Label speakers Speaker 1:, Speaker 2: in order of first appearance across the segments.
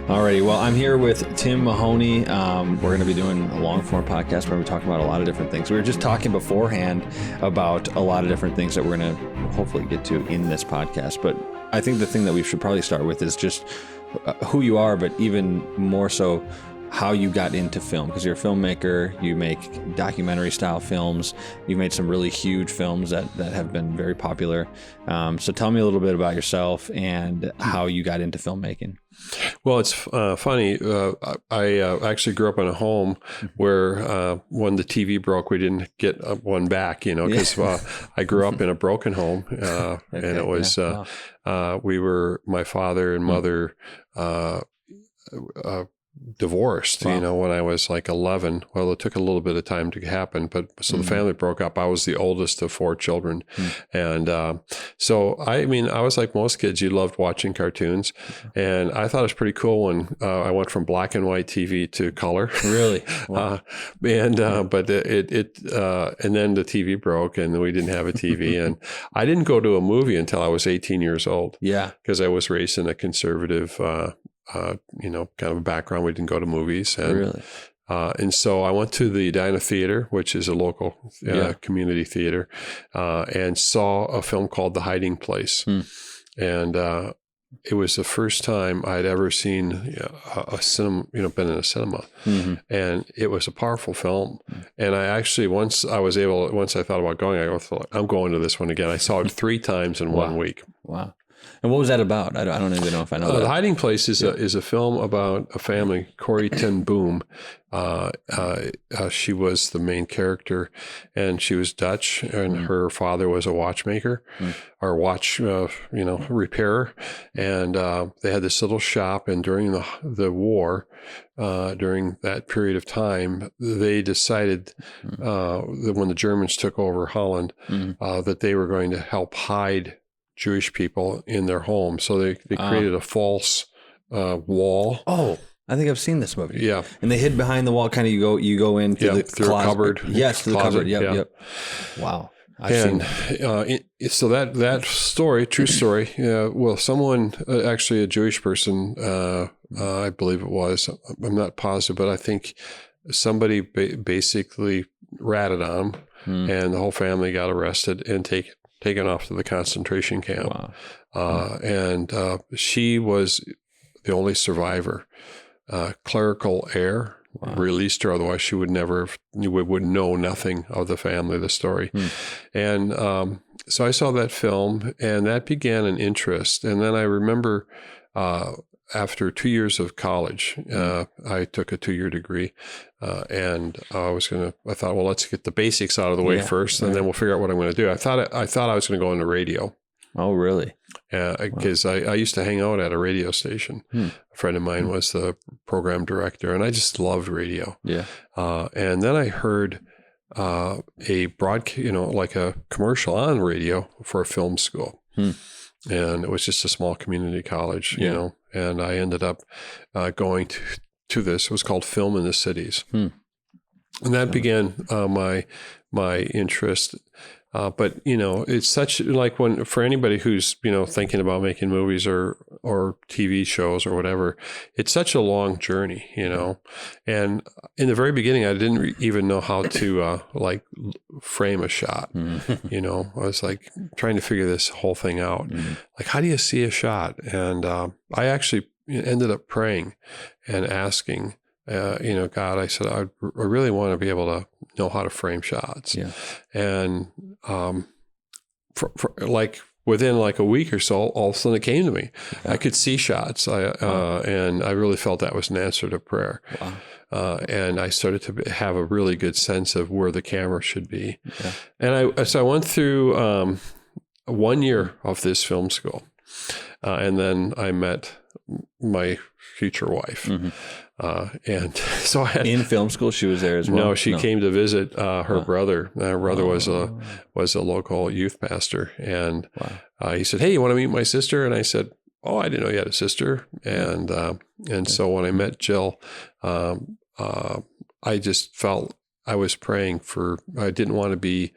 Speaker 1: Alrighty, well, I'm here with Tim Mahoney. We're going to be doing a long-form podcast where we're talking about a lot of different things. We were just talking beforehand about a lot of different things that we're going to hopefully get to in this podcast. But I think the thing that we should probably start with is just who you are, but even more so, how you got into film, because you're a filmmaker, you make documentary style films, you've made some really huge films that have been very popular. So tell me a little bit about yourself and how you got into filmmaking.
Speaker 2: Well, it's funny. I actually grew up in a home where when the TV broke, we didn't get one back, because I grew up in a broken home. And it was, my father and mother divorced, when I was like 11. Well, it took a little bit of time to happen, but so the family broke up. I was the oldest of 4 children. And so, I was like most kids, you loved watching cartoons. And I thought it was pretty cool when I went from black and white TV to color.
Speaker 1: Really? Wow.
Speaker 2: But and then the TV broke and we didn't have a TV. And I didn't go to a movie until I was 18 years old.
Speaker 1: Yeah.
Speaker 2: Because I was raised in a conservative kind of a background. We didn't go to movies. And,
Speaker 1: Really?
Speaker 2: And so I went to the Edina Theater, which is a local community theater, and saw a film called The Hiding Place. And it was the first time I'd ever seen a cinema, been in a cinema. And it was a powerful film. And I actually, once I thought about going, I'm going to this one again. I saw it 3 times in 1 week.
Speaker 1: Wow. And what was that about? I don't even know if I know that.
Speaker 2: The Hiding Place is a film about a family. Corrie ten Boom. She was the main character, and she was Dutch, and her father was a watchmaker or watch, repairer. And they had this little shop. And during the war, during that period of time, they decided that when the Germans took over Holland, that they were going to help hide Jewish people in their home. So they created a false wall.
Speaker 1: Oh, I think I've seen this movie.
Speaker 2: Yeah.
Speaker 1: And they hid behind the wall, kind of you go into the
Speaker 2: through
Speaker 1: closet.
Speaker 2: a cupboard.
Speaker 1: Yes, through the cupboard. Yep. Wow. I've seen that.
Speaker 2: So that story, true story, someone, actually a Jewish person, I believe it was, I'm not positive, but I think somebody basically ratted on them, and the whole family got arrested and taken off to the concentration camp. Wow. And she was the only survivor. Clerical error released her, otherwise she would know nothing of the family, the story. And so I saw that film, and that began an interest. And then I remember after 2 years of college, I took a 2-year degree, and I thought, well, let's get the basics out of the way first, and then we'll figure out what I'm going to do. I thought I was going to go into radio.
Speaker 1: Oh, really?
Speaker 2: Because I used to hang out at a radio station. A friend of mine was the program director, and I just loved radio. Yeah. And then I heard a broadcast, like a commercial on radio for a film school. And it was just a small community college, and I ended up going to this. It was called Film in the Cities. And that began my interest. But, it's such like for anybody who's, thinking about making movies or TV shows or whatever, it's such a long journey, and in the very beginning, I didn't even know how to frame a shot. I was like trying to figure this whole thing out. Like, how do you see a shot? And I actually ended up praying and asking, God, I said, I really want to be able to know how to frame shots. Yeah. And within like a week or so, all of a sudden it came to me. Yeah. I could see shots. And I really felt that was an answer to prayer. Wow. And I started to have a really good sense of where the camera should be. Yeah. And so I went through 1 year of this film school. And then I met my future wife. And so I had,
Speaker 1: in film school, she was there as well.
Speaker 2: No, she came to visit her brother. Her brother was a local youth pastor, and he said, "Hey, you want to meet my sister?" And I said, "Oh, I didn't know you had a sister." And so when I met Jill, I just felt I was praying for. I didn't want to be.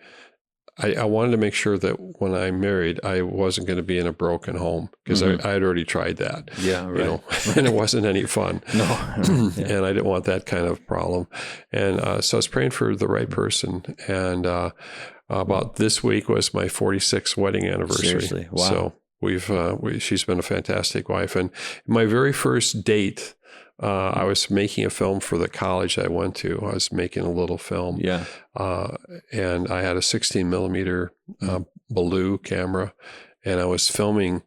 Speaker 2: I wanted to make sure that when I married, I wasn't going to be in a broken home, because I had already tried that.
Speaker 1: Yeah, right.
Speaker 2: You know, and it wasn't any fun.
Speaker 1: No.
Speaker 2: And I didn't want that kind of problem. And so I was praying for the right person. And about this week was my 46th wedding anniversary.
Speaker 1: Seriously? Wow.
Speaker 2: So she's been a fantastic wife. And my very first date, I was making a film for the college I went to. I was making a little film.
Speaker 1: Yeah.
Speaker 2: And I had a 16 millimeter Baloo camera, and I was filming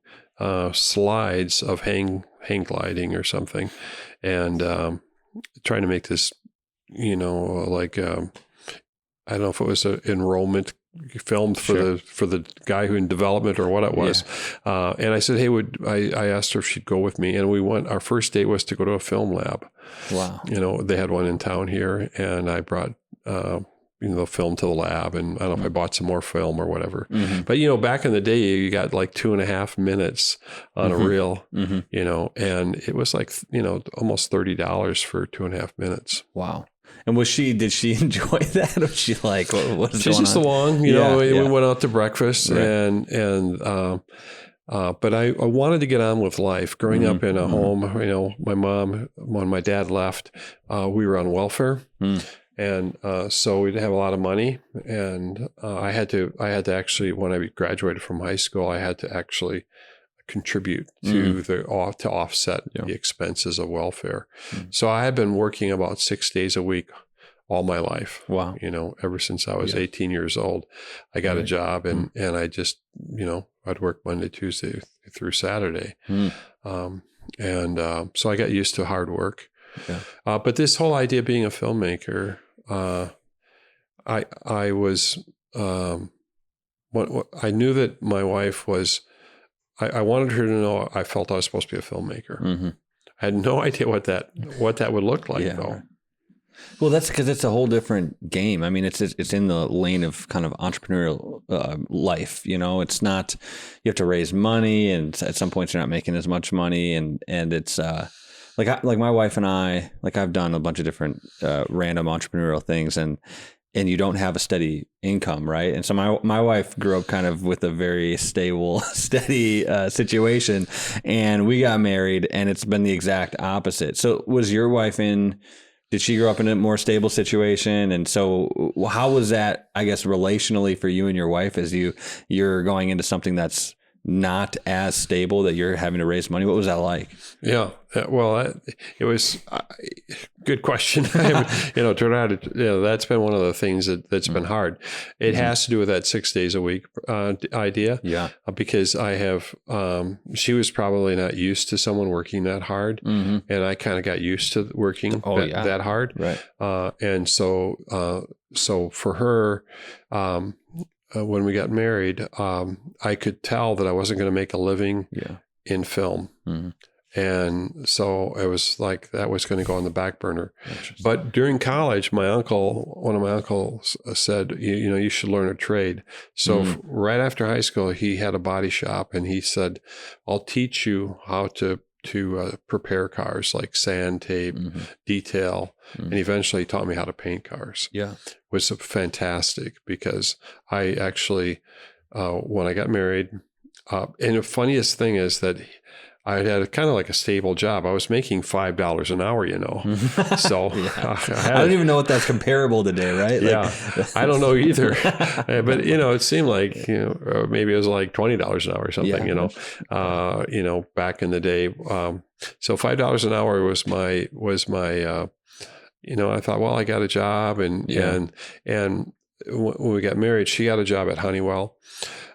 Speaker 2: slides of hang gliding or something, and trying to make this, you know, like I don't know if it was an enrollment filmed for the guy who in development or what it was. Yeah. And I said, hey, I asked her if she'd go with me, and we went. Our first date was to go to a film lab.
Speaker 1: Wow.
Speaker 2: You know, they had one in town here, and I brought the film to the lab, and I don't know if I bought some more film or whatever. Mm-hmm. But, you know, back in the day, you got like 2.5 minutes on a reel, you know, and it was like, you know, almost $30 for 2.5 minutes.
Speaker 1: Wow. And did she enjoy that? Or was she like, what's
Speaker 2: She's just along, you know, we went out to breakfast, right. But I wanted to get on with life. Growing up in a home, you know, my mom, when my dad left, we were on welfare. And so we didn't have a lot of money, and I had to actually, when I graduated from high school, I had to actually contribute to to offset the expenses of welfare. So I had been working about 6 days a week all my life.
Speaker 1: Wow.
Speaker 2: You know, ever since I was 18 years old, I got a job, and I just, you know, I'd work Monday, Tuesday through Saturday. So I got used to hard work. Yeah. But this whole idea of being a filmmaker, I was, I knew that my wife was, I wanted her to know I felt I was supposed to be a filmmaker. I had no idea what that would look like, though. Right.
Speaker 1: Well, that's because it's a whole different game. I mean, it's in the lane of kind of entrepreneurial life. You know, it's not, you have to raise money, and at some points you're not making as much money, and it's like my wife and I, like I've done a bunch of different random entrepreneurial things, and you don't have a steady income, right? And so my wife grew up kind of with a very stable, steady situation, and we got married, and it's been the exact opposite. So was your wife did she grow up in a more stable situation? And so how was that, I guess, relationally for you and your wife as you're going into something that's not as stable, that you're having to raise money? What was that like? Yeah.
Speaker 2: Well, it was good question. You know, that's been one of the things that's been hard. It has to do with that 6 days a week idea. Yeah. Because I have, she was probably not used to someone working that hard, and I kind of got used to working that hard. Right. And so for her, when we got married, I could tell that I wasn't going to make a living in film. And so it was like that was going to go on the back burner. But during college, one of my uncles said, you know, you should learn a trade. So right after high school, he had a body shop, and he said, I'll teach you how to prepare cars, like sand, tape, detail. And eventually he taught me how to paint cars. Yeah. It was fantastic, because I actually, when I got married, and the funniest thing is that I had kind of like a stable job. I was making $5 an hour, you know. So
Speaker 1: I don't even know what that's comparable today, right?
Speaker 2: I don't know either. But you know, it seemed like, you know, maybe it was like $20 an hour or something. You know, back in the day. So $5 an hour was my. You know, I thought, well, I got a job, and when we got married, she got a job at Honeywell,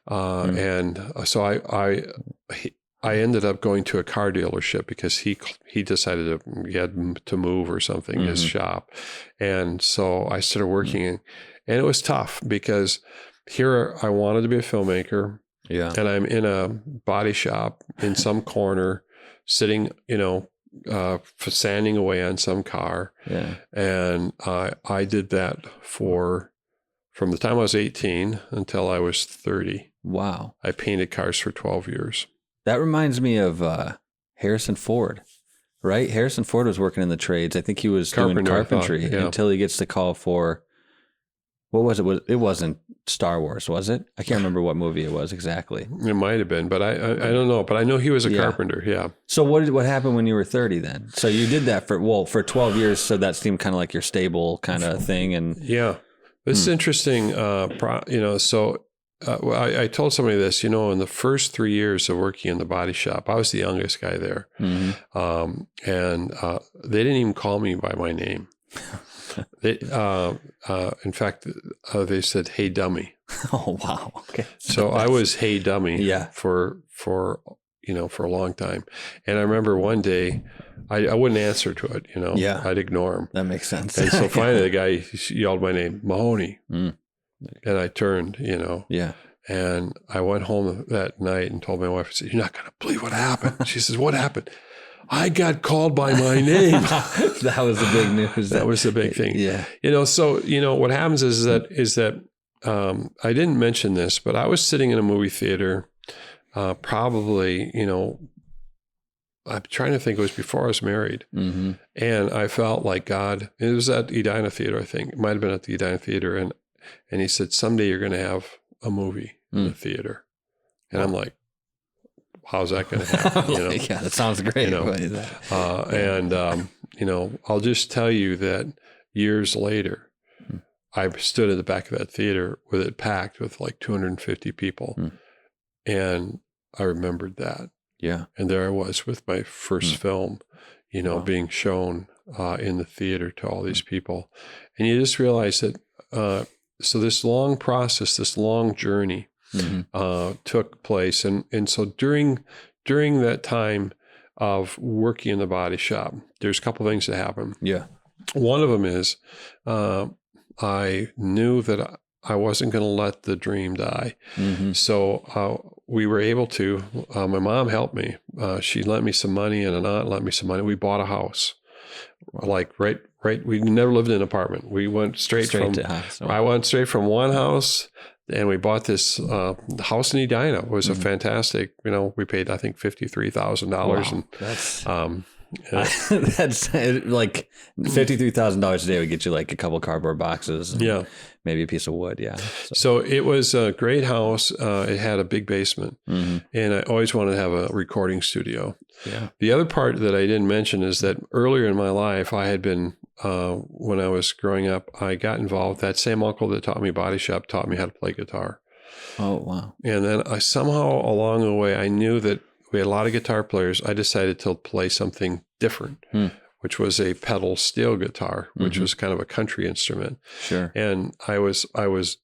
Speaker 2: and so I ended up going to a car dealership because he decided he had to move or something, his shop. And so I started working, and it was tough because here I wanted to be a filmmaker, and I'm in a body shop in some corner sitting, you know, sanding away on some car. And I did that from the time I was 18 until I was 30. Wow. I painted cars for 12 years.
Speaker 1: That reminds me of Harrison Ford, right? Harrison Ford was working in the trades. I think he was doing carpentry until he gets the call for, What was it? It wasn't Star Wars, was it? I can't remember what movie it was exactly.
Speaker 2: It might have been, but I don't know. But I know he was a carpenter. Yeah.
Speaker 1: So what happened when you were 30 then? So you did that for 12 years. So that seemed kind of like your stable kind of thing. And
Speaker 2: yeah, it's interesting. So I told somebody this. In the first 3 years of working in the body shop, I was the youngest guy there, and they didn't even call me by my name. In fact, they said, "Hey, dummy."
Speaker 1: Oh, wow. Okay.
Speaker 2: So I was "Hey, dummy."
Speaker 1: Yeah.
Speaker 2: For a long time. And I remember one day I wouldn't answer to it,
Speaker 1: Yeah.
Speaker 2: I'd ignore him.
Speaker 1: That makes sense.
Speaker 2: And so finally the guy yelled my name, Mahoney. And I turned,
Speaker 1: Yeah.
Speaker 2: and I went home that night and told my wife, I said, "You're not going to believe what happened." She says, "What happened?" "I got called by my name."
Speaker 1: That was the big news.
Speaker 2: That was the big thing.
Speaker 1: Yeah.
Speaker 2: So, what happens is that I didn't mention this, but I was sitting in a movie theater, probably, I'm trying to think, it was before I was married. Mm-hmm. And I felt like God, it was at Edina Theater, I think. It might have been at the Edina Theater. And he said, "Someday you're going to have a movie in the theater." And I'm like, how's that going to happen?
Speaker 1: Yeah, that sounds great.
Speaker 2: I'll just tell you that years later, I stood at the back of that theater with it packed with like 250 people. And I remembered that.
Speaker 1: Yeah.
Speaker 2: And there I was with my first film, being shown in the theater to all these people. And you just realize that, so this long process, this long journey took place. And so during that time of working in the body shop, there's a couple of things that happen.
Speaker 1: Yeah. One
Speaker 2: of them is I knew that I wasn't going to let the dream die. Mm-hmm. So we were able to, my mom helped me. She lent me some money and an aunt lent me some money. We bought a house. Like right. We never lived in an apartment. We went straight from to house. I went straight from one house, and we bought this house in Edina. It was a fantastic, we paid, I think, $53,000. And
Speaker 1: that's like $53,000 a day would get you like a couple cardboard boxes. And maybe a piece of wood. Yeah.
Speaker 2: So it was a great house. It had a big basement, and I always wanted to have a recording studio. Yeah. The other part that I didn't mention is that earlier in my life, I had been, when I was growing up, I got involved. That same uncle that taught me body shop taught me how to play guitar.
Speaker 1: Oh, wow.
Speaker 2: And then I somehow along the way, I knew that we had a lot of guitar players. I decided to play something different, which was a pedal steel guitar, which was kind of a country instrument.
Speaker 1: Sure.
Speaker 2: And when I was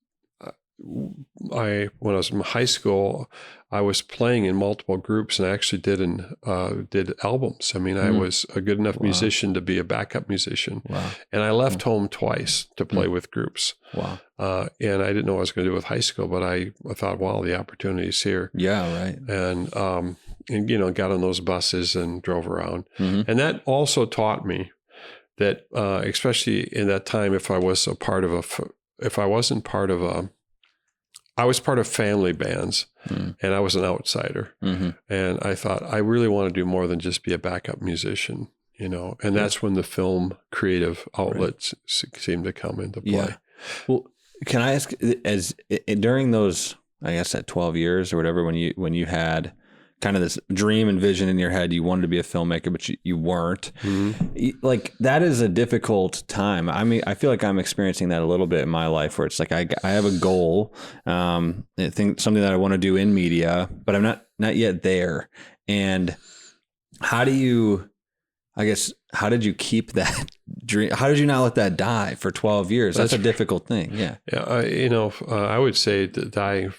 Speaker 2: in high school, I was playing in multiple groups, and I actually did albums. I mean, I was a good enough musician to be a backup musician. Wow. And I left home twice to play with groups. Wow. And I didn't know what I was going to do with high school, but I thought, wow, the opportunity's here.
Speaker 1: Yeah, right.
Speaker 2: And got on those buses and drove around. And that also taught me that, especially in that time, I was part of family bands, and I was an outsider. And I thought, I really want to do more than just be a backup musician, and that's when the film creative outlets seemed to come into play.
Speaker 1: Yeah. Well, can I ask, during those, I guess, that 12 years or whatever, when you had kind of this dream and vision in your head, you wanted to be a filmmaker, but you weren't. Like, that is a difficult time. I mean, I feel like I'm experiencing that a little bit in my life, where it's like I have a goal, I think something that I want to do in media, but I'm not yet there. And how did you keep that dream? How did you not let that die for 12 years? That's a difficult thing. Yeah.
Speaker 2: Yeah. I would say to die,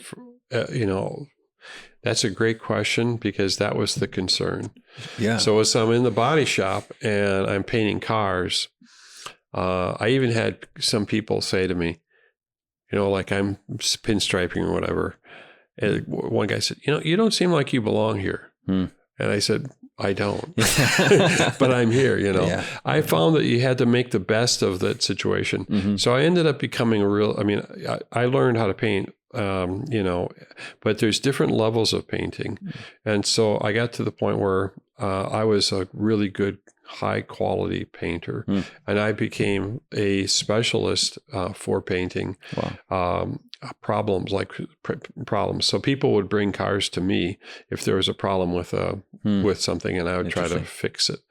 Speaker 2: that's a great question, because that was the concern. Yeah. So as I'm in the body shop and I'm painting cars, I even had some people say to me, like I'm pinstriping or whatever. And one guy said, you don't seem like you belong here. And I said, I don't, but I'm here, Yeah. I found that you had to make the best of that situation. So I ended up becoming I learned how to paint, but there's different levels of painting. And so I got to the point where I was a really good high quality painter, and I became a specialist for painting.
Speaker 1: Wow.
Speaker 2: Problems. So people would bring cars to me if there was a problem with something, and I would try to fix it.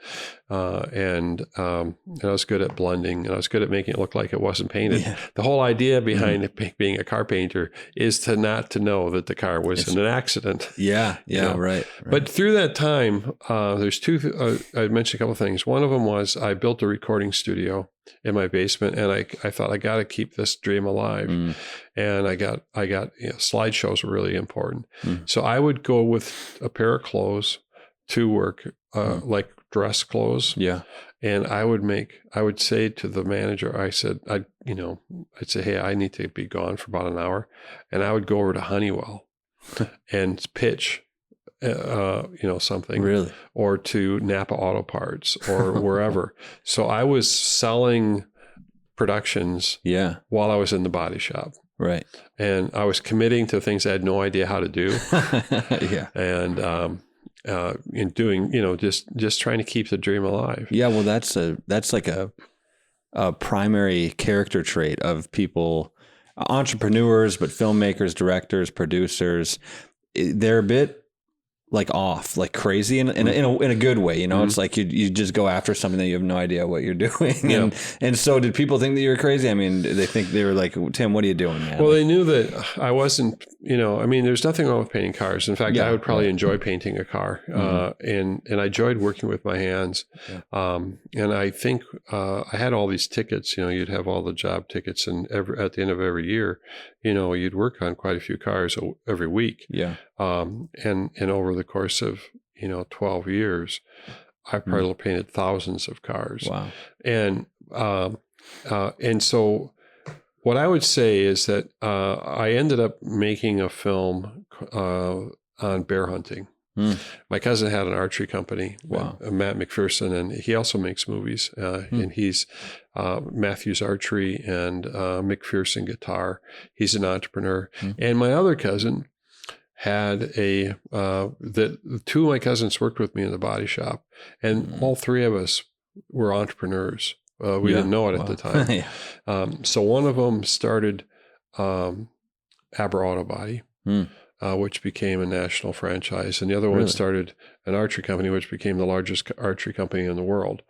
Speaker 2: And I was good at blending, and I was good at making it look like it wasn't painted. Yeah. The whole idea behind being a car painter is to know that the car was in an accident.
Speaker 1: Yeah. Right.
Speaker 2: But through that time, there's two. I mentioned a couple of things. One of them was I built a recording studio in my basement, and I thought I got to keep this dream alive. And I got slideshows were really important. So I would go with a pair of clothes to work, like dress clothes.
Speaker 1: Yeah.
Speaker 2: And I would say to the manager, I'd say, hey, I need to be gone for about an hour. And I would go over to Honeywell and pitch, something,
Speaker 1: really,
Speaker 2: or to Napa Auto Parts or wherever. So I was selling productions while I was in the body shop.
Speaker 1: Right.
Speaker 2: And I was committing to things I had no idea how to do.
Speaker 1: Yeah.
Speaker 2: And, in doing, just trying to keep the dream alive.
Speaker 1: Yeah. Well, that's like a primary character trait of people, entrepreneurs, but filmmakers, directors, producers. They're a bit like off, like crazy in a good way, It's like you just go after something that you have no idea what you're doing.
Speaker 2: Yeah.
Speaker 1: And so did people think that you were crazy? I mean, they were like, Tim, what are you doing, man?
Speaker 2: Well, they knew that I wasn't, there's nothing wrong with painting cars. In fact, I would probably enjoy painting a car. And I enjoyed working with my hands. Yeah. And I think I had all these tickets, you'd have all the job tickets, and at the end of every year, you'd work on quite a few cars every week.
Speaker 1: Yeah.
Speaker 2: And over the course of 12 years, I probably painted thousands of cars.
Speaker 1: Wow.
Speaker 2: And so what I would say is that I ended up making a film on bear hunting. My cousin had an archery company, Matt McPherson, and he also makes movies. And he's Matthews Archery and McPherson Guitar. He's an entrepreneur. And my other cousin had the two of my cousins worked with me in the body shop, and all three of us were entrepreneurs. We didn't know it at the time. So one of them started Aber Auto Body, which became a national franchise, and the other one started an archery company, which became the largest archery company in the world.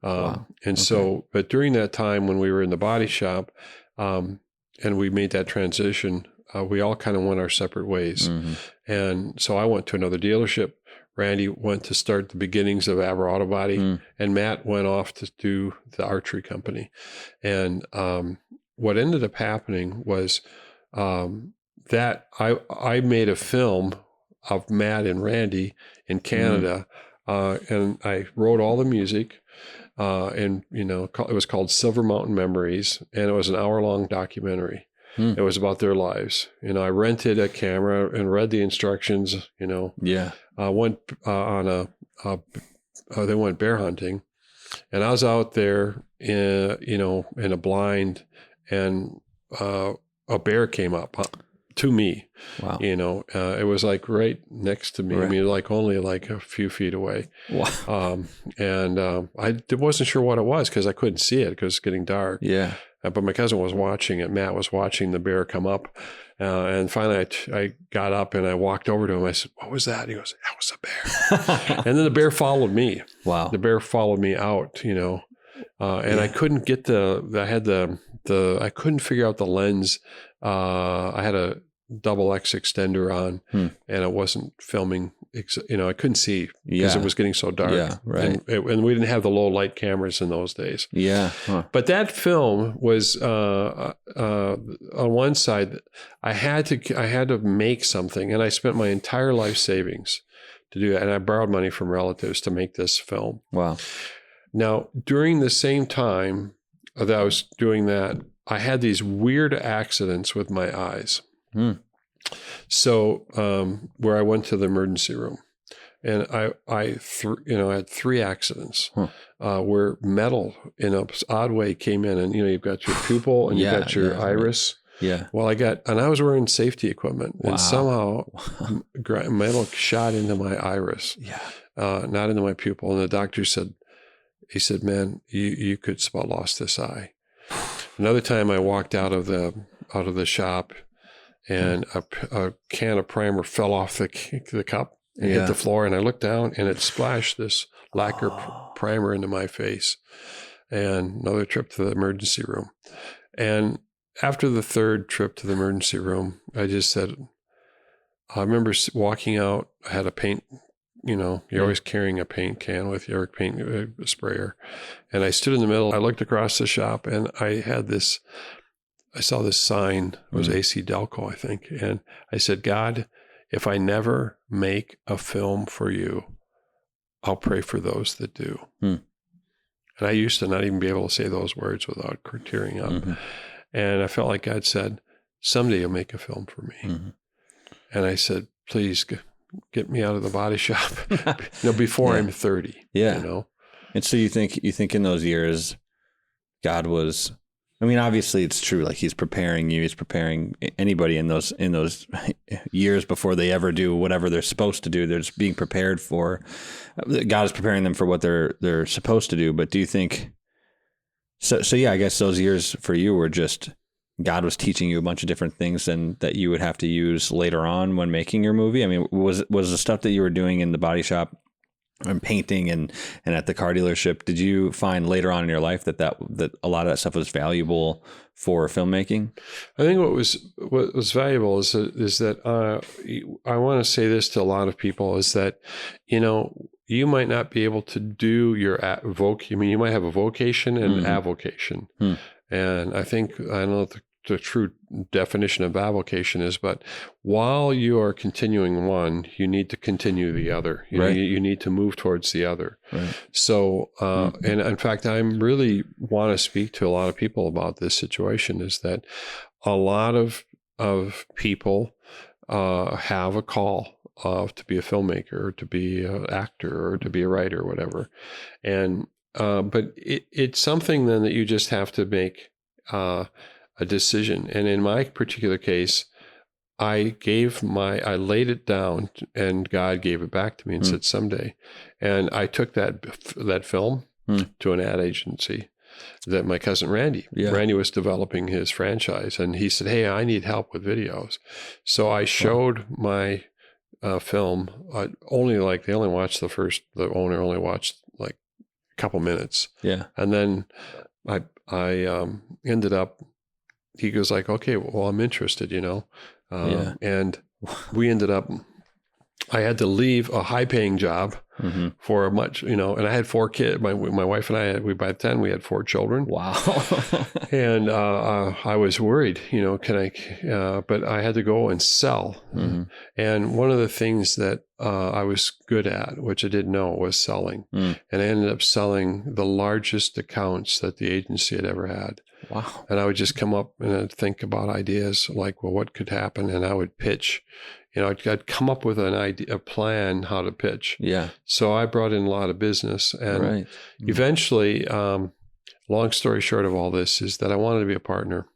Speaker 2: So, but during that time when we were in the body shop, and we made that transition, we all kind of went our separate ways. And so I went to another dealership. Randy went to start the beginnings of Aber Auto Body, and Matt went off to do the archery company. And what ended up happening was that I made a film of Matt and Randy in Canada, and I wrote all the music. And it was called Silver Mountain Memories, and it was an hour-long documentary. It was about their lives. I rented a camera and read the instructions. Went on they went bear hunting, and I was out there in a blind, and a bear came up to me. Wow. It was like right next to me. Right. I mean, like only like a few feet away. Wow. And I wasn't sure what it was because I couldn't see it because it's getting dark. Yeah. But my cousin was watching it. Matt was watching the bear come up. And finally I got up and I walked over to him. I said, "What was that?" He goes, "That was a bear." And then the bear followed me. Wow. The bear followed me out, and I couldn't get I couldn't figure out the lens. I had a double X extender on, and it wasn't filming. I couldn't see because it was getting so dark. Yeah, right. And we didn't have the low light cameras in those days. Yeah. Huh. But that film was on one side. I had to make something, and I spent my entire life savings to do that. And I borrowed money from relatives to make this film. Wow. Now, during the same time that I was doing that, I had these weird accidents with my eyes. So, where I went to the emergency room, and I had 3 accidents where metal in an odd way came in, and you've got your pupil and you've got your iris. Right. Yeah. Well, and I was wearing safety equipment, and somehow metal shot into my iris. Yeah. Not into my pupil, and the doctor said, he said, man, you could spot lost this eye. Another time I walked out of the shop and a can of primer fell off the cup and hit the floor. And I looked down and it splashed this lacquer primer into my face. And another trip to the emergency room. And after the third trip to the emergency room, I just said, I remember walking out, I had a paint, you're always carrying a paint can with your paint sprayer. And I stood in the middle, I looked across the shop and I saw this sign, it was AC Delco, I think. And I said, God, if I never make a film for you, I'll pray for those that do. And I used to not even be able to say those words without tearing up. And I felt like God said, someday you'll make a film for me. And I said, please get me out of the body shop before I'm 30.
Speaker 1: Yeah. And so you think in those years, God was, I mean, obviously it's true. Like he's preparing you, he's preparing anybody in those years before they ever do whatever they're supposed to do. They're just being prepared for, God is preparing them for what they're supposed to do. But do you think, so yeah, I guess those years for you were just, God was teaching you a bunch of different things and that you would have to use later on when making your movie. I mean, was the stuff that you were doing in the body shop and painting and at the car dealership, did you find later on in your life that a lot of that stuff was valuable for filmmaking?
Speaker 2: I think what was valuable is that I want to say this to a lot of people is that, you might not be able to do your you might have a vocation and avocation. And I don't know what the true definition of avocation is, but while you are continuing one, you need to continue the other. You need to move towards the other. Right. So, and in fact, I really want to speak to a lot of people about this situation is that a lot of people have a call to be a filmmaker, or to be an actor, or to be a writer, or whatever. And but it's something then that you just have to make a decision. And in my particular case, I laid it down, and God gave it back to me and said someday. And I took that film to an ad agency that my cousin Randy was developing his franchise, and he said, "Hey, I need help with videos." So I showed my film. The owner only watched like a couple minutes. Yeah. And then I ended up, he goes like, okay, well, I'm interested, and we ended up, I had to leave a high paying job for a much, and I had 4 kids. My wife and I, by then we had 4 children. Wow. And I was worried, but I had to go and sell. And one of the things that I was good at, which I didn't know, was selling. And I ended up selling the largest accounts that the agency had ever had. Wow. And I would just come up and I'd think about ideas like, well, what could happen? And I would pitch. I'd come up with an idea, a plan how to pitch. Yeah. So I brought in a lot of business, and eventually, long story short of all this is that I wanted to be a partner.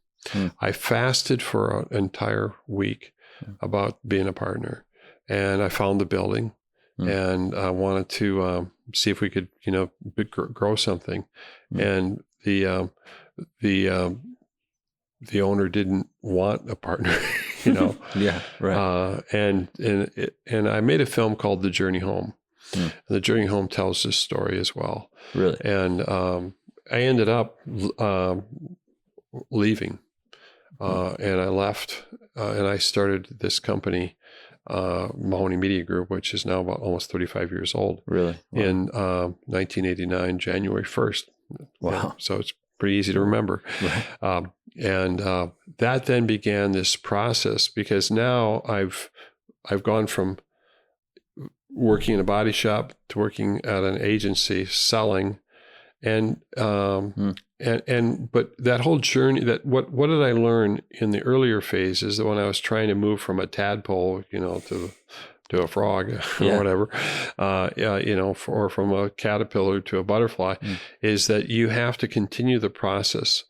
Speaker 2: I fasted for an entire week about being a partner, and I found the building, and I wanted to see if we could, grow something, and the owner didn't want a partner. Yeah, right. And I made a film called The Journey Home. And The Journey Home tells this story as well. Really? And I ended up leaving, and I left, and I started this company, Mahoney Media Group, which is now about almost 35 years old. Really? Wow. In 1989, January 1st. Wow. Yeah, so it's pretty easy to remember. Right. And that then began this process, because now I've gone from working in a body shop to working at an agency selling, and but that whole journey, what did I learn in the earlier phases, that when I was trying to move from a tadpole, to a frog or whatever, or from a caterpillar to a butterfly, is that you have to continue the process.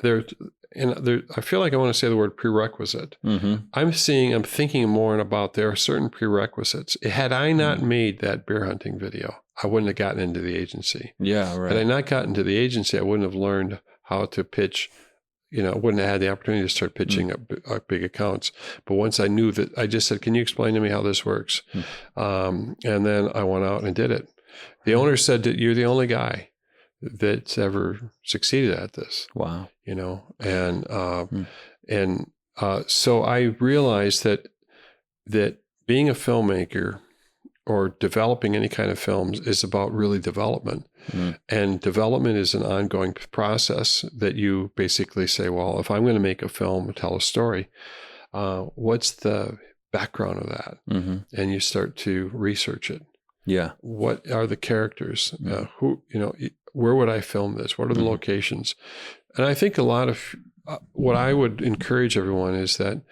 Speaker 2: I feel like I want to say the word prerequisite. I'm thinking more about there are certain prerequisites. Had I not made that bear hunting video, I wouldn't have gotten into the agency.
Speaker 1: Yeah, right.
Speaker 2: Had I not gotten to the agency, I wouldn't have learned how to pitch. Wouldn't have had the opportunity to start pitching up big accounts. But once I knew that, I just said, "Can you explain to me how this works?" And then I went out and did it. The owner said that you're the only guy that's ever succeeded at this.
Speaker 1: Wow.
Speaker 2: So I realized that being a filmmaker or developing any kind of films is about really development. And development is an ongoing process that you basically say, well, if I'm going to make a film, tell a story, what's the background of that? And you start to research it. Yeah. What are the characters? Where would I film this? What are the locations? And I think a lot of what I would encourage everyone is that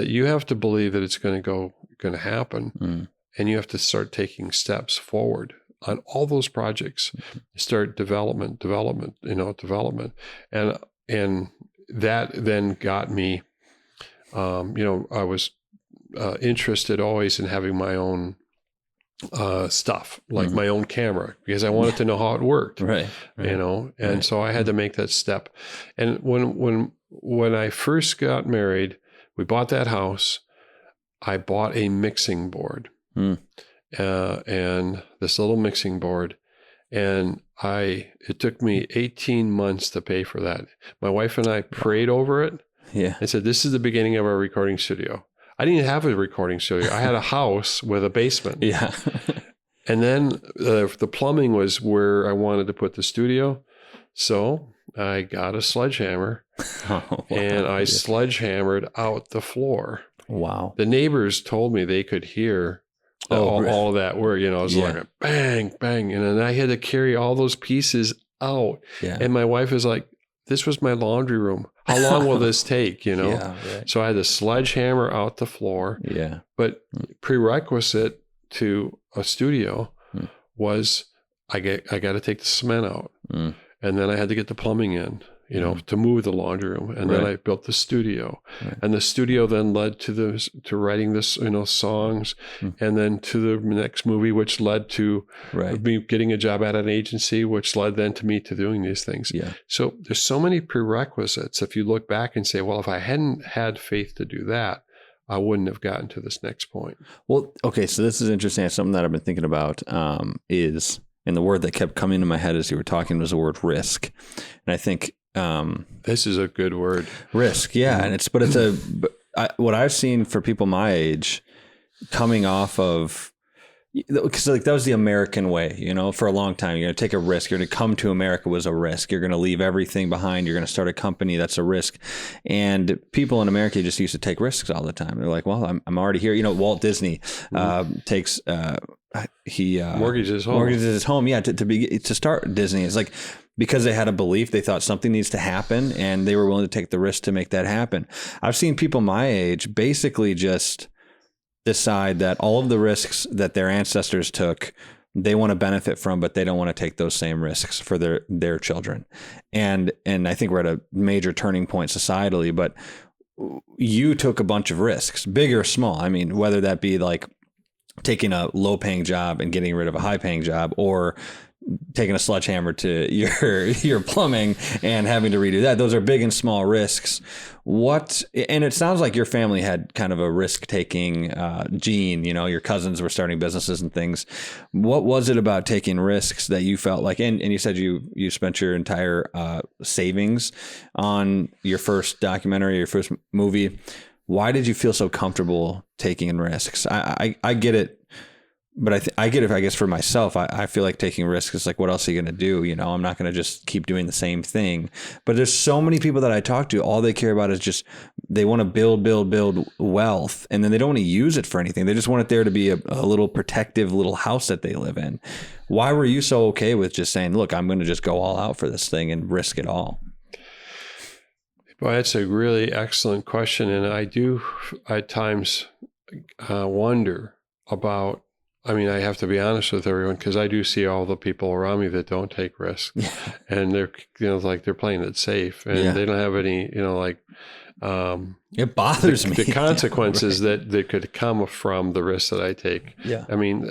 Speaker 2: you have to believe that it's going to happen, and you have to start taking steps forward on all those projects. Start development, and that then got me. I was interested always in having my own stuff, like my own camera, because I wanted to know how it worked. Right. So I had to make that step. And when I first got married, we bought that house. I bought a mixing board, and this little mixing board, and it took me 18 months to pay for that. My wife and I prayed over it. Yeah. And said, "This is the beginning of our recording studio." I didn't have a recording studio. I had a house with a basement. Yeah. And then the plumbing was where I wanted to put the studio. So I got a sledgehammer and I sledgehammered out the floor. Wow. The neighbors told me they could hear all of that work. It was like a bang, bang. And then I had to carry all those pieces out. Yeah. And my wife was like, "This was my laundry room. How long will this take?" Yeah, right. So I had to sledgehammer out the floor. Yeah. But prerequisite to a studio was I got to take the cement out. And then I had to get the plumbing in, to move the laundry room. And then I built the studio. Right. And the studio then led to writing this, songs, and then to the next movie, which led to me getting a job at an agency, which led then to me to doing these things. Yeah. So there's so many prerequisites. If you look back and say, well, if I hadn't had faith to do that, I wouldn't have gotten to this next point. Well, okay. So this is interesting. Something that I've been thinking about is, and the word that kept coming to my head as you were talking was the word risk. And I think, this is a good word. Risk. Yeah. And what I've seen for people my age coming off of, because that was the American way, for a long time. You're going to take a risk. You're going to come to America was a risk. You're going to leave everything behind. You're going to start a company. That's a risk. And people in America just used to take risks all the time. They're like, well, I'm already here. Walt Disney takes, mortgages his home. Yeah. To start Disney. It's like, because they had a belief, they thought something needs to happen and they were willing to take the risk to make that happen. I've seen people my age basically just decide that all of the risks that their ancestors took, they want to benefit from, but they don't want to take those same risks for their children. And I think we're at a major turning point societally, but you took a bunch of risks, big or small. I mean, whether that be like taking a low paying job and getting rid of a high paying job, or taking a sledgehammer to your plumbing and having to redo that. Those are big and small risks. And it sounds like your family had kind of a risk-taking gene, your cousins were starting businesses and things. What was it about taking risks that you felt like, and you said you spent your entire savings on your first documentary, your first movie. Why did you feel so comfortable taking risks? I get it. But I get it, I guess, for myself. I feel like taking risks is like, what else are you going to do? I'm not going to just keep doing the same thing. But there's so many people that I talk to, all they care about is just, they want to build wealth. And then they don't want to use it for anything. They just want it there to be a little protective little house that they live in. Why were you so okay with just saying, look, I'm going to just go all out for this thing and risk it all? Well, that's a really excellent question. And I do at times wonder about, I have to be honest with everyone, because I do see all the people around me that don't take risks, and they're, like they're playing it safe, and they don't have any,
Speaker 1: It bothers me.
Speaker 2: The consequences that could come from the risks that I take.
Speaker 1: Yeah.
Speaker 2: I mean,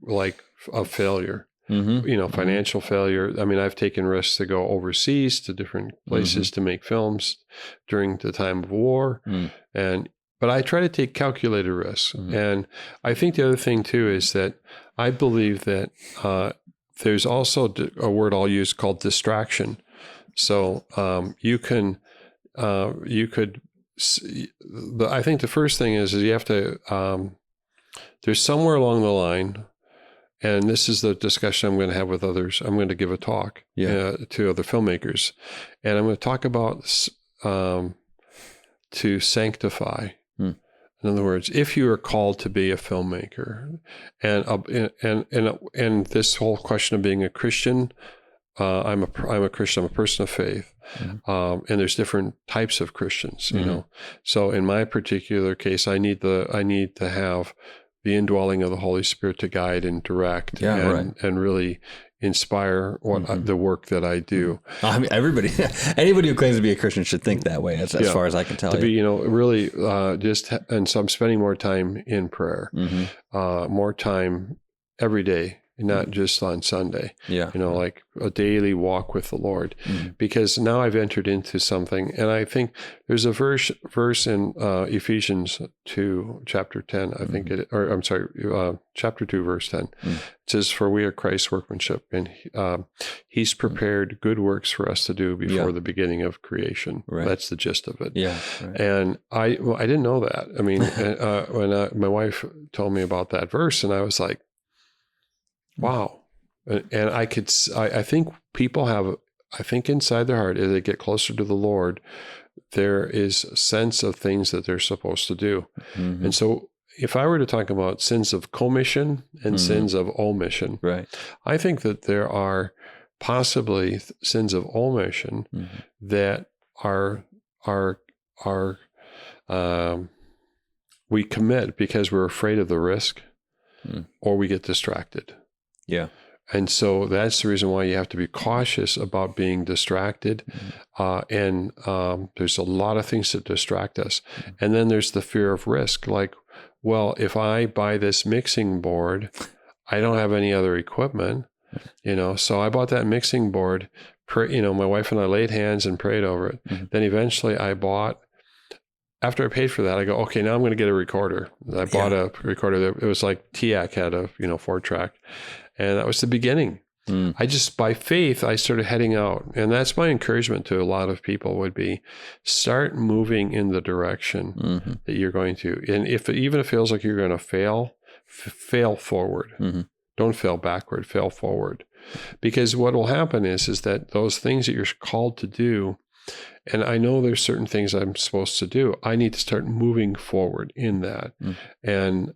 Speaker 2: like of failure, financial failure. I mean, I've taken risks to go overseas to different places to make films during the time of war. But I try to take calculated risks. And I think the other thing too is that I believe that there's also a word I'll use called distraction. So I think the first thing is you have to, there's somewhere along the line, and this is the discussion I'm going to have with others. I'm going to give a talk to other filmmakers, and I'm going to talk about to sanctify. In other words, if you are called to be a filmmaker, and this whole question of being a Christian, I'm a Christian. I'm a person of faith, and there's different types of Christians. You know, so in my particular case, I need to have the indwelling of the Holy Spirit to guide and direct, and really inspire the work that I do.
Speaker 1: I mean, anybody who claims to be a Christian should think that way, as far as I can tell.
Speaker 2: To be, really and so I'm spending more time in prayer, more time every day. Not just on Sunday, like a daily walk with the Lord, because now I've entered into something. And I think there's a verse in Ephesians 2, chapter 10, I think chapter 2, verse 10. It says, "For we are Christ's workmanship, and he's prepared good works for us to do before the beginning of creation." Right. That's the gist of it. Yeah. Right. And I didn't know that. I mean, when my wife told me about that verse, and I was like, wow. And I think people have, inside their heart, as they get closer to the Lord, there is a sense of things that they're supposed to do. And so if I were to talk about sins of commission and sins of omission, I think that there are possibly sins of omission that we commit because we're afraid of the risk or we get distracted. Yeah. And so that's the reason why you have to be cautious about being distracted. And there's a lot of things that distract us. And then there's the fear of risk. Like, well, if I buy this mixing board, I don't have any other equipment, so I bought that mixing board, my wife and I laid hands and prayed over it. Then eventually after I paid for that, I go, okay, now I'm going to get a recorder. I bought a recorder that it was like TIAC had a 4-track. And that was the beginning. I just, by faith, I started heading out. And that's my encouragement to a lot of people would be, start moving in the direction that you're going to. And even if it feels like you're going to fail forward. Don't fail backward, fail forward. Because what will happen is that those things that you're called to do, and I know there's certain things I'm supposed to do, I need to start moving forward in that. And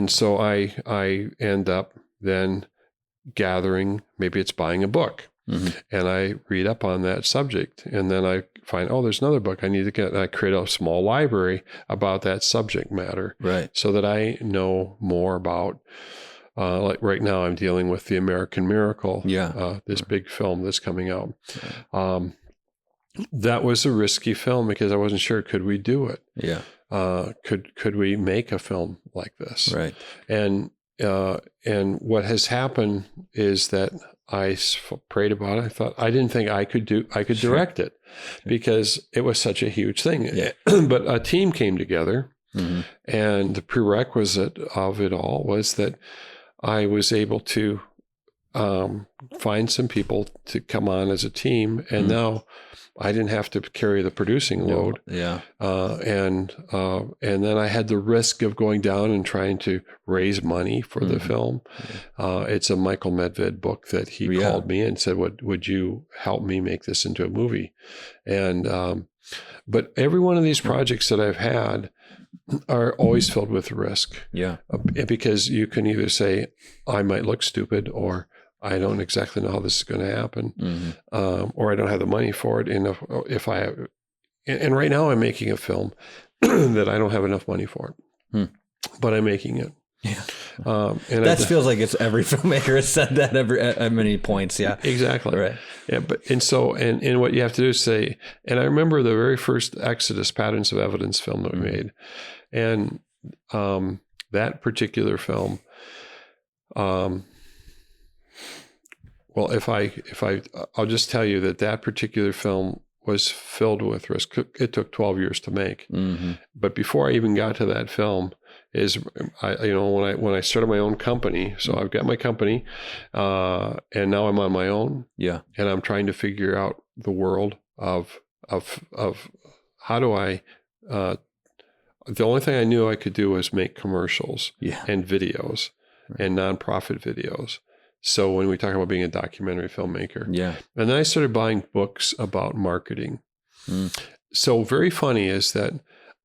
Speaker 2: so I end up then gathering, maybe it's buying a book, and I read up on that subject, and then I find, there's another book I need to get, and I create a small library about that subject matter, so that I know more about, like right now I'm dealing with The American Miracle, this big film that's coming out. That was a risky film because I wasn't sure, could we do it? Could we make a film like this? Right. And what has happened is that I prayed about it. I didn't think I could direct it because it was such a huge thing. But a team came together, and the prerequisite of it all was that I was able to find some people to come on as a team, and now I didn't have to carry the producing load. And then I had the risk of going down and trying to raise money for the film. It's a Michael Medved book that he called me and said, would you help me make this into a movie? And, but every one of these projects that I've had are always filled with risk. Because you can either say, I might look stupid, or I don't exactly know how this is going to happen, or I don't have the money for it. And and right now I'm making a film that I don't have enough money for it, but I'm making it.
Speaker 1: Yeah. And that feels like it's every filmmaker has said that at many points. Yeah,
Speaker 2: exactly.
Speaker 1: Right.
Speaker 2: Yeah. And what you have to do is say, and I remember the very first Exodus Patterns of Evidence film that we made. And that particular film, well, I'll just tell you that particular film was filled with risk. It took 12 years to make. But before I even got to that film, when I started my own company, so I've got my company, and now I'm on my own. Yeah. And I'm trying to figure out the world of how do I, the only thing I knew I could do was make commercials and videos and nonprofit videos. So when we talk about being a documentary filmmaker, and then I started buying books about marketing. So very funny is that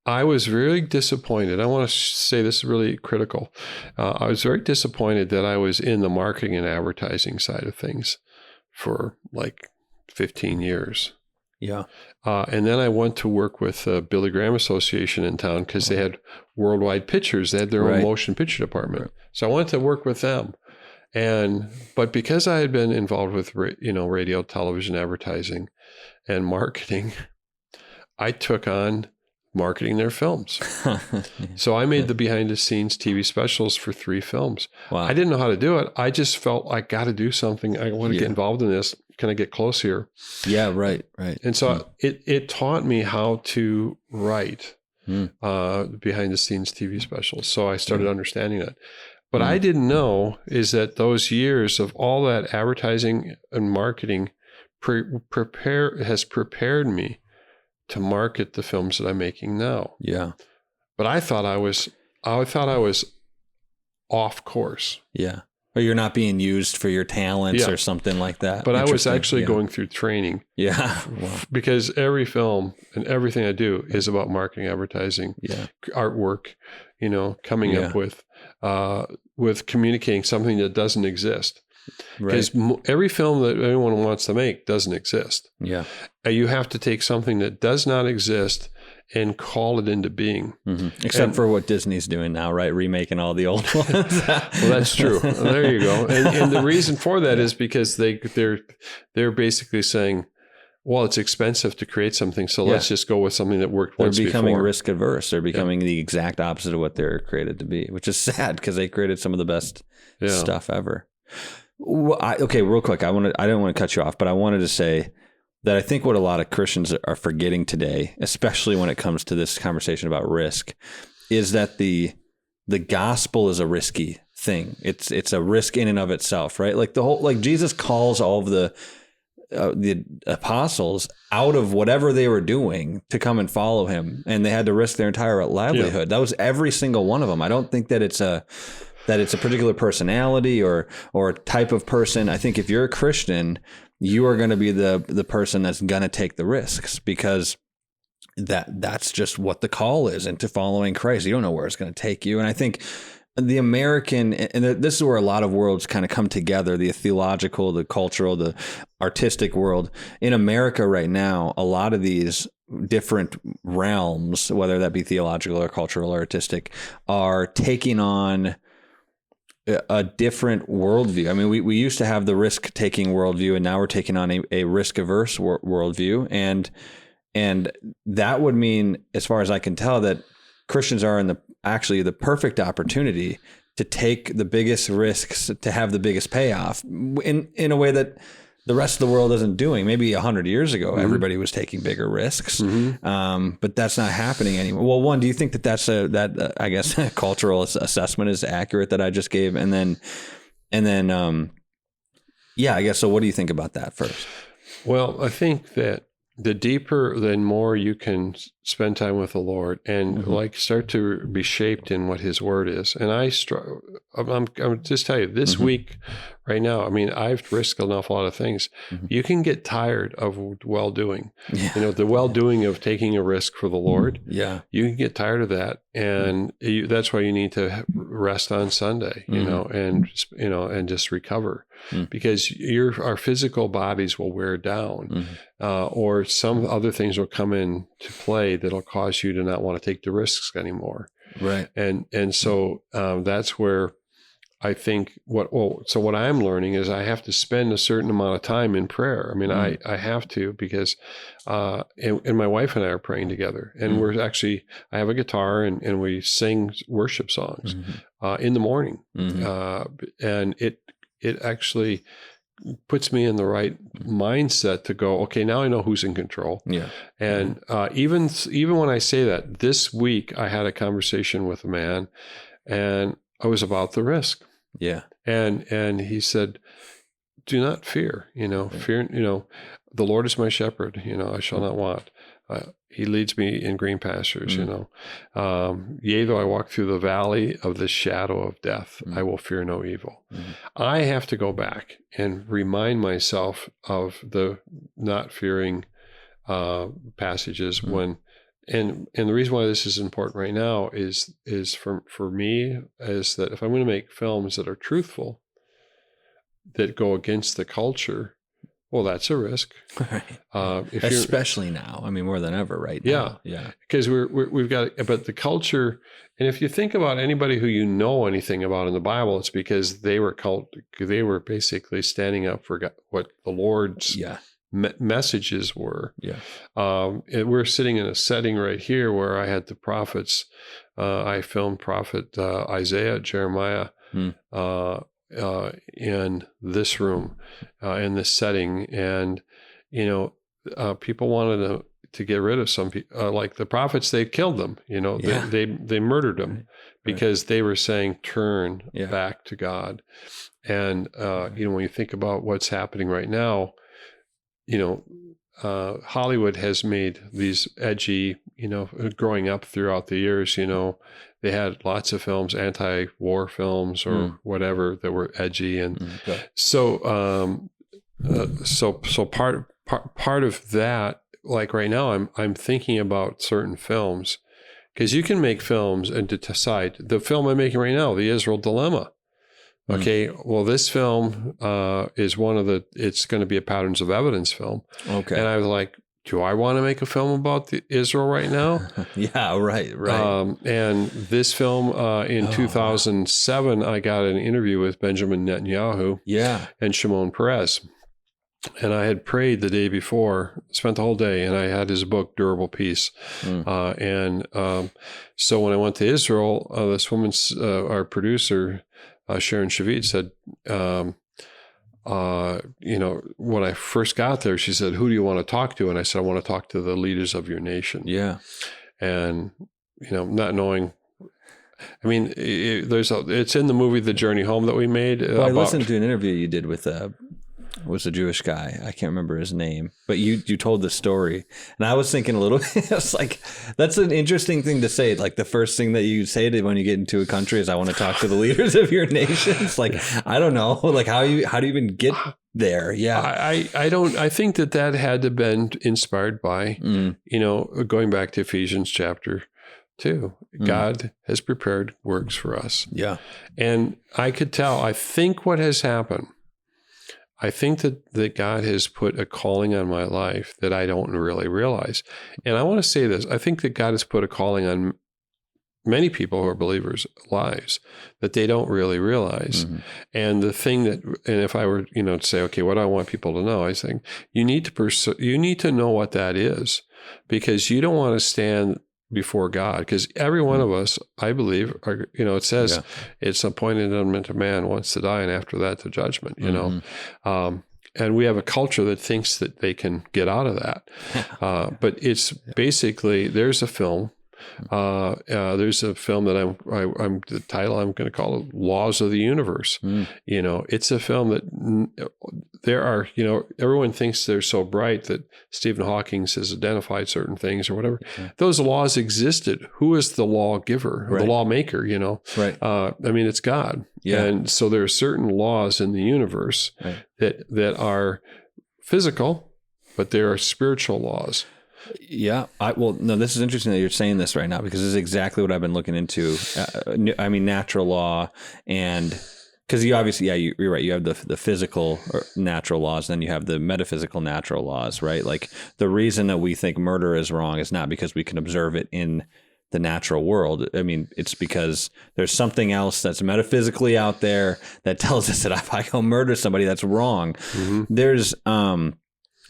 Speaker 2: I was very disappointed. I want to say this is really critical. I was very disappointed that I was in the marketing and advertising side of things for like 15 years. Yeah. And then I went to work with the Billy Graham Association in town because they had Worldwide Pictures. They had their own motion picture department. So I went to work with them. But because I had been involved with, radio, television, advertising, and marketing, I took on marketing their films. So I made the behind the scenes TV specials for 3 films. Wow. I didn't know how to do it. I just felt I got to do something. I want to get involved in this. Can I get close here? Yeah, right. And so it taught me how to write behind the scenes TV specials. So I started understanding that. But I didn't know is that those years of all that advertising and marketing has prepared me to market the films that I'm making now. Yeah. But I thought I was off course. Yeah. Or you're not being used for your talents or something like that. But I was actually going through training. Yeah. Wow. Because every film and everything I do is about marketing, advertising, artwork, coming up with communicating something that doesn't exist. Because every film that anyone wants to make doesn't exist. Yeah. You have to take something that does not exist and call it into being. Except for what Disney's doing now, right? Remaking all the old ones. Well, that's true. There you go. And the reason for that is because they're basically saying, well, it's expensive to create something, so let's just go with something that worked once before. They're becoming risk averse. They're becoming the exact opposite of what they're created to be, which is sad because they created some of the best stuff ever. Okay, real quick. I didn't want to cut you off, but I wanted to say that I think what a lot of Christians are forgetting today, especially when it comes to this conversation about risk, is that the gospel is a risky thing. It's a risk in and of itself, right? Like Jesus calls all of the apostles out of whatever they were doing to come and follow him, and they had to risk their entire livelihood. That was every single one of them. I don't think that it's a particular personality or type of person. I think if you're a Christian, you are going to be the person that's going to take the risks because that's just what the call is into following Christ. You don't know where it's going to take you. And I think the American, and this is where a lot of worlds kind of come together, the theological, the cultural, the artistic world. In America right now, a lot of these different realms, whether that be theological or cultural or artistic, are taking on a different worldview. I mean, we used to have the risk-taking worldview, and now we're taking on a risk-averse worldview. And that would mean, as far as I can tell, that Christians are in the perfect opportunity to take the biggest risks, to have the biggest payoff in a way that the rest of the world isn't doing. Maybe 100 years ago, everybody was taking bigger risks, but that's not happening anymore. Well, one, do you think that's I guess cultural assessment is accurate that I just gave, and then, I guess so. What do you think about that first? Well, I think that the deeper and more you can spend time with the Lord and start to be shaped in what His Word is. And I'm just tell you this week, right now, I mean, I've risked an awful lot of things. You can get tired of well-doing. Yeah. The well-doing of taking a risk for the Lord. Yeah, you can get tired of that, and that's why you need to rest on Sunday. And just recover, because our physical bodies will wear down, or some other things will come in to play that'll cause you to not want to take the risks anymore.
Speaker 1: Right.
Speaker 2: And so that's where I think what I'm learning is I have to spend a certain amount of time in prayer. I mean, I have to, because, and my wife and I are praying together, and I have a guitar, and we sing worship songs in the morning. And it actually puts me in the right mindset to go, okay, now I know who's in control.
Speaker 1: Yeah.
Speaker 2: And even when I say that, this week I had a conversation with a man, and I was about the risk.
Speaker 1: Yeah.
Speaker 2: And he said, do not fear, fear, the Lord is my shepherd, I shall not want. He leads me in green pastures, yea, though I walk through the valley of the shadow of death, I will fear no evil. I have to go back and remind myself of the not fearing passages when, and the reason why this is important right now is for me is that if I'm going to make films that are truthful, that go against the culture, well, that's a risk.
Speaker 1: Right. Especially now. I mean, more than ever right now.
Speaker 2: Yeah. Because we've got, but the culture, and if you think about anybody who you know anything about in the Bible, it's because they were basically standing up for what the Lord's messages were.
Speaker 1: Yeah.
Speaker 2: And we're sitting in a setting right here where I had the prophets. I filmed prophet Isaiah, Jeremiah, in this room, in this setting, and people wanted to get rid of some people, like the prophets. They killed them. They murdered them because they were saying turn back to God. And when you think about what's happening right now, Hollywood has made these edgy, growing up throughout the years, they had lots of films, anti-war films or whatever, that were edgy. And so part of that, like right now, I'm thinking about certain films, because you can make films and decide. The film I'm making right now, The Israel Dilemma. Okay, well, this film is it's going to be a Patterns of Evidence film. Okay. And I was like, do I want to make a film about Israel right now?
Speaker 1: Yeah, right.
Speaker 2: And this film in 2007, I got an interview with Benjamin Netanyahu and Shimon Peres. And I had prayed the day before, spent the whole day, and I had his book, Durable Peace. So when I went to Israel, this woman's, our producer, Sharon Shavit, said, when I first got there, she said, who do you want to talk to? And I said, I want to talk to the leaders of your nation. Yeah. And, not knowing, I mean, it's in the movie, The Journey Home, that we made.
Speaker 1: Well, I listened to an interview you did with was a Jewish guy. I can't remember his name, but you told the story, and I was thinking a little. It's like, that's an interesting thing to say. Like, the first thing that you say when you get into a country is, "I want to talk to the leaders of your nation." It's like, I don't know, like how do you even get there? Yeah,
Speaker 2: I think that had to been inspired by going back to Ephesians chapter 2. God has prepared works for us. Yeah, and I could tell. I think what has happened. I think that God has put a calling on my life that I don't really realize. And I want to say this. I think that God has put a calling on many people who are believers' lives that they don't really realize. And the thing and if I were, to say, okay, what do I want people to know? I think you need to know what that is, because you don't want to stand before God, because every one of us, I believe, it says it's appointed unto man once to die, and after that to judgment, and we have a culture that thinks that they can get out of that. But it's basically, there's a film that I'm the title I'm going to call it Laws of the Universe. It's a film that there are, everyone thinks they're so bright that Stephen Hawking has identified certain things or whatever. Those laws existed. Who is the lawgiver, or the lawmaker, Right. I mean, it's God. Yeah. And so there are certain laws in the universe that are physical, but there are spiritual laws.
Speaker 1: Yeah. This is interesting that you're saying this right now, because this is exactly what I've been looking into. I mean, natural law, and because you obviously, you're right. You have the physical or natural laws, then you have the metaphysical natural laws, right? Like, the reason that we think murder is wrong is not because we can observe it in the natural world. I mean, it's because there's something else that's metaphysically out there that tells us that if I go murder somebody, that's wrong. There's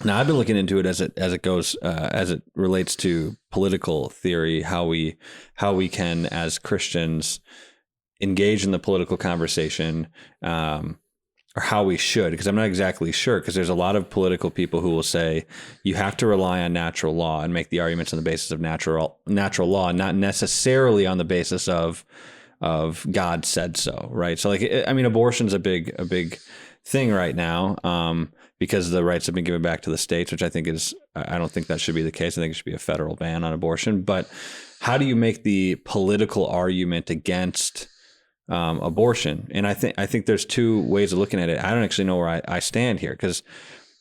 Speaker 1: now I've been looking into it as it goes as it relates to political theory, how we can as Christians engage in the political conversation, or how we should, because I'm not exactly sure, because there's a lot of political people who will say you have to rely on natural law and make the arguments on the basis of natural law, not necessarily on the basis of God said so, right? So like, I mean, abortion's a big thing right now, because the rights have been given back to the states, which I don't think that should be the case. I think it should be a federal ban on abortion. But how do you make the political argument against abortion? And I think there's two ways of looking at it. I don't actually know where I stand here, because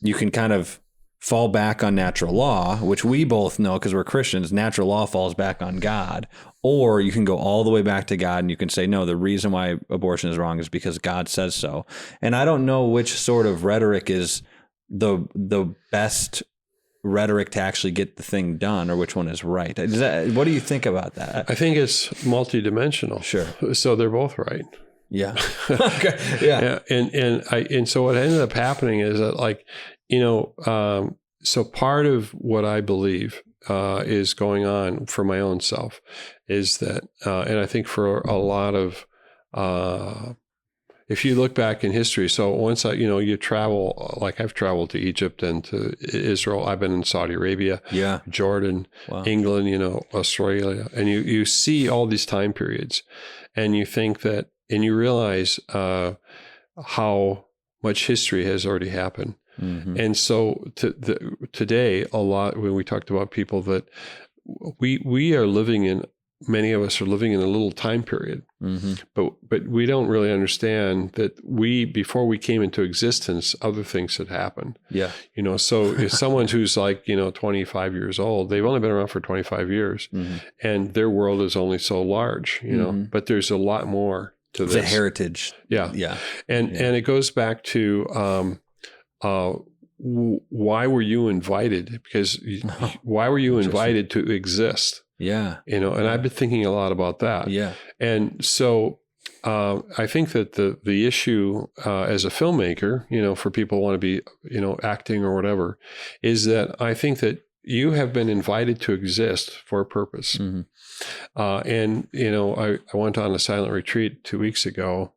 Speaker 1: you can kind of fall back on natural law, which we both know because we're Christians. Natural law falls back on God. Or you can go all the way back to God and you can say, no, the reason why abortion is wrong is because God says so. And I don't know which sort of rhetoric is the best rhetoric to actually get the thing done, or which one is right. What do you think about that?
Speaker 2: I think it's multidimensional.
Speaker 1: Sure.
Speaker 2: So they're both right.
Speaker 1: Yeah. Okay. Yeah.
Speaker 2: And so what ended up happening is that, like, so part of what I believe is going on for my own self is that, and I think for a lot of, if you look back in history, so once you travel, like I've traveled to Egypt and to Israel, I've been in Saudi Arabia, Jordan, wow, England, Australia, and you see all these time periods, and you think that, and you realize how much history has already happened. Mm-hmm. And so today, a lot, when we talked about people that we are living in, many of us are living in a little time period, mm-hmm, but we don't really understand that before we came into existence, other things had happened. Yeah. So if someone who's like, 25 years old, they've only been around for 25 years, mm-hmm, and their world is only so large, mm-hmm, but there's a lot more to this.
Speaker 1: It's a heritage.
Speaker 2: Yeah.
Speaker 1: Yeah.
Speaker 2: And it goes back to, why were you invited? Because why were you invited to exist? Yeah. And I've been thinking a lot about that. Yeah. And so I think that the issue as a filmmaker, for people who want to be, acting or whatever, is that I think that you have been invited to exist for a purpose. Mm-hmm. And I went on a silent retreat 2 weeks ago,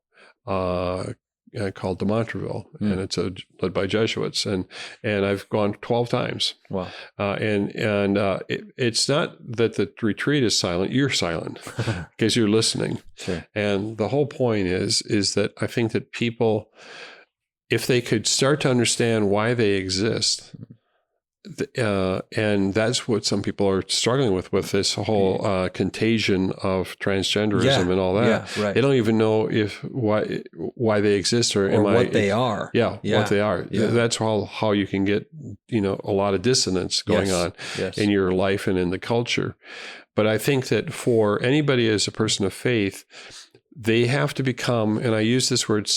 Speaker 2: called the Montreville, and it's led by Jesuits, and I've gone 12 times. Wow! It's not that the retreat is silent; you're silent because you're listening. Sure. And the whole point is that I think that people, if they could start to understand why they exist. And that's what some people are struggling with this whole contagion of transgenderism and all that. Yeah, right. They don't even know why they exist or
Speaker 1: what they are.
Speaker 2: Yeah, what they are. Yeah. That's how you can get a lot of dissonance going on in your life and in the culture. But I think that for anybody as a person of faith, they have to become, and I use this word,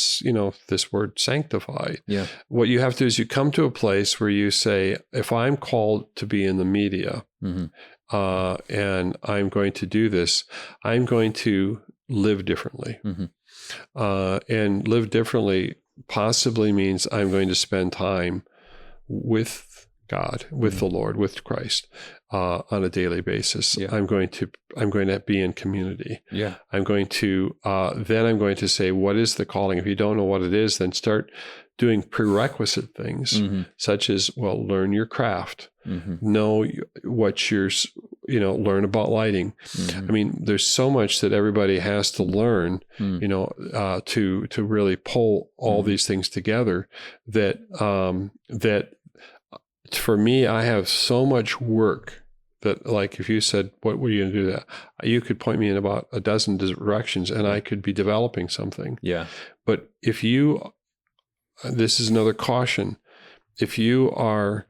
Speaker 2: sanctified. Yeah. What you have to do is you come to a place where you say, if I'm called to be in the media, mm-hmm, and I'm going to do this, I'm going to live differently. Mm-hmm. And live differently possibly means I'm going to spend time with God, with, mm-hmm, the Lord, with Christ, on a daily basis. Yeah. I'm going to be in community. Yeah. I'm going to say, what is the calling? If you don't know what it is, then start doing prerequisite things, mm-hmm, such as, learn your craft, mm-hmm, know what learn about lighting. Mm-hmm. I mean, there's so much that everybody has to learn, mm-hmm, to really pull all, mm-hmm, these things together that for me, I have so much work that, like, if you said, what were you going to do that? You could point me in about a dozen directions and I could be developing something. Yeah. But this is another caution. If you are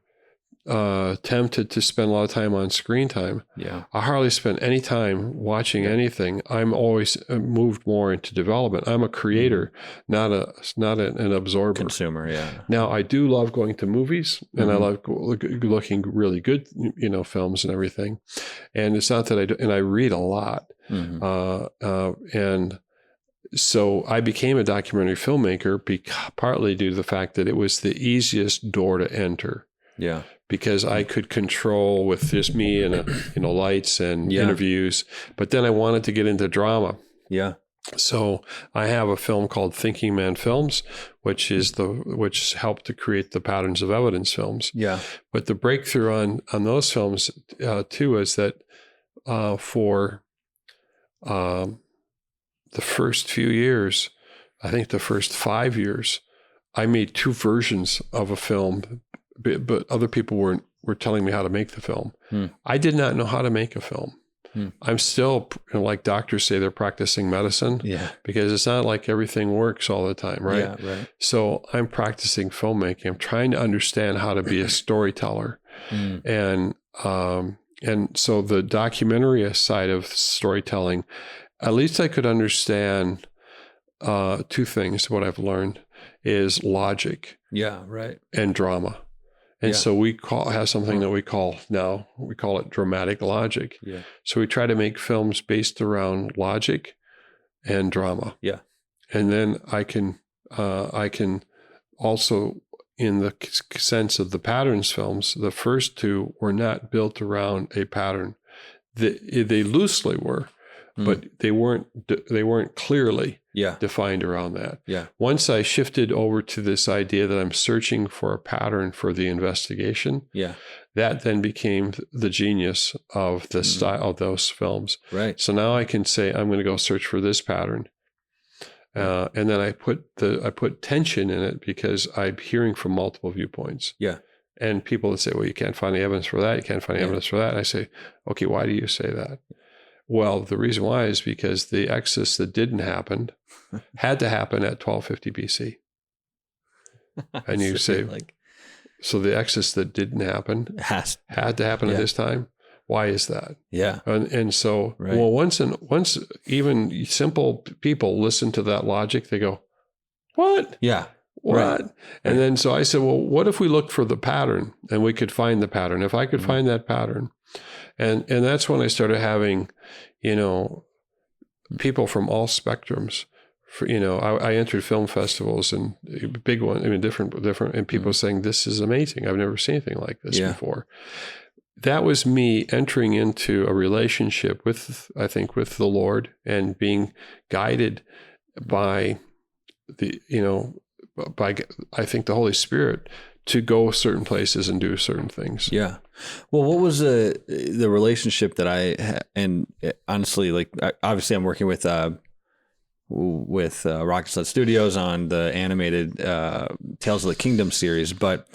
Speaker 2: tempted to spend a lot of time on screen time.
Speaker 1: Yeah.
Speaker 2: I hardly spend any time watching anything. I'm always moved more into development. I'm a creator, not an absorber.
Speaker 1: Consumer, yeah.
Speaker 2: Now, I do love going to movies, and I love looking really good, films and everything. And it's not that I do, and I read a lot. And so I became a documentary filmmaker partly due to the fact that it was the easiest door to enter.
Speaker 1: Yeah.
Speaker 2: Because I could control with just me and lights and interviews, but then I wanted to get into drama.
Speaker 1: Yeah.
Speaker 2: So I have a film called Thinking Man Films, which helped to create the Patterns of Evidence films.
Speaker 1: Yeah.
Speaker 2: But the breakthrough on those films too is that for the first few years, I think the first 5 years, I made 2 versions of a film, but other people were telling me how to make the film. I did not know how to make a film. I'm still, like doctors say, they're practicing medicine.
Speaker 1: Yeah.
Speaker 2: Because it's not like everything works all the time, right?
Speaker 1: Yeah, right.
Speaker 2: So I'm practicing filmmaking. I'm trying to understand how to be a storyteller. And so the documentary side of storytelling, at least I could understand 2 things. What I've learned is logic.
Speaker 1: Yeah, right.
Speaker 2: And drama. And so we have something that we call it dramatic logic.
Speaker 1: Yeah.
Speaker 2: So we try to make films based around logic and drama.
Speaker 1: Yeah.
Speaker 2: And then I can also, in the sense of the Patterns films, the first 2 were not built around a pattern. They loosely were, but they weren't clearly defined around that. Yeah. Once I shifted over to this idea that I'm searching for a pattern for the investigation, that then became the genius of the style of those films. Right. So now I can say I'm going to go search for this pattern, and then I put tension in it because I'm hearing from multiple viewpoints. Yeah. And people that say, well, you can't find the evidence for that. You can't find the evidence for that. And I say, okay, why do you say that? Well, the reason why is because the exodus that didn't happen had to happen at 1250 BC. And you say, so the exodus that didn't happen had to happen at this time? Why is that? Yeah. And so, well, once even simple people listen to that logic, they go, what? Yeah. What? Right. And then so I said, well, what if we looked for the pattern and we could find the pattern? If I could find that pattern. And that's when I started having, people from all spectrums. I entered film festivals and big one, different, and people saying, this is amazing. I've never seen anything like this before. That was me entering into a relationship with the Lord and being guided by the Holy Spirit to go certain places and do certain things. Yeah.
Speaker 1: Well, what was the relationship that and honestly, obviously I'm working with Rocket Sled Studios on the animated Tales of the Kingdom series, but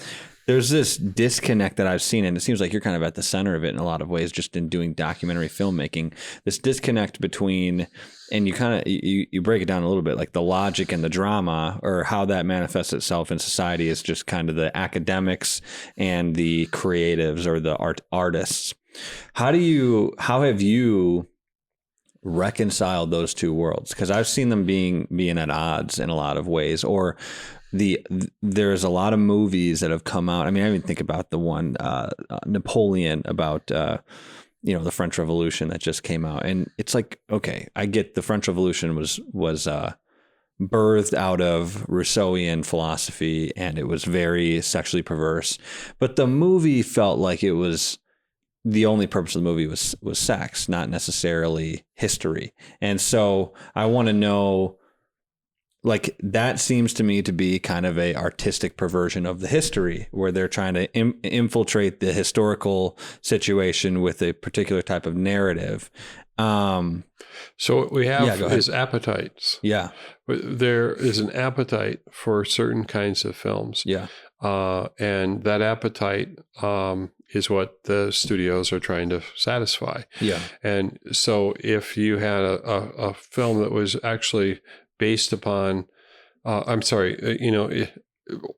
Speaker 1: there's this disconnect that I've seen, and it seems like you're kind of at the center of it in a lot of ways, just in doing documentary filmmaking, this disconnect between, and you kind of, you break it down a little bit, like the logic and the drama, or how that manifests itself in society is just kind of the academics and the creatives or the artists. How have you reconciled those 2 worlds? Because I've seen them being at odds in a lot of ways, or there's a lot of movies that have come out. I mean, I even think about the one Napoleon about the French Revolution that just came out, and it's like, okay, I get the French Revolution was birthed out of Rousseauian philosophy, and it was very sexually perverse, but the movie felt like it was, the only purpose of the movie was sex, not necessarily history. And so I want to know, that seems to me to be kind of a artistic perversion of the history, where they're trying to infiltrate the historical situation with a particular type of narrative.
Speaker 2: So what we have is appetites. Yeah. There is an appetite for certain kinds of films. Yeah. And that appetite is what the studios are trying to satisfy. Yeah. And so if you had a film that was actually based upon,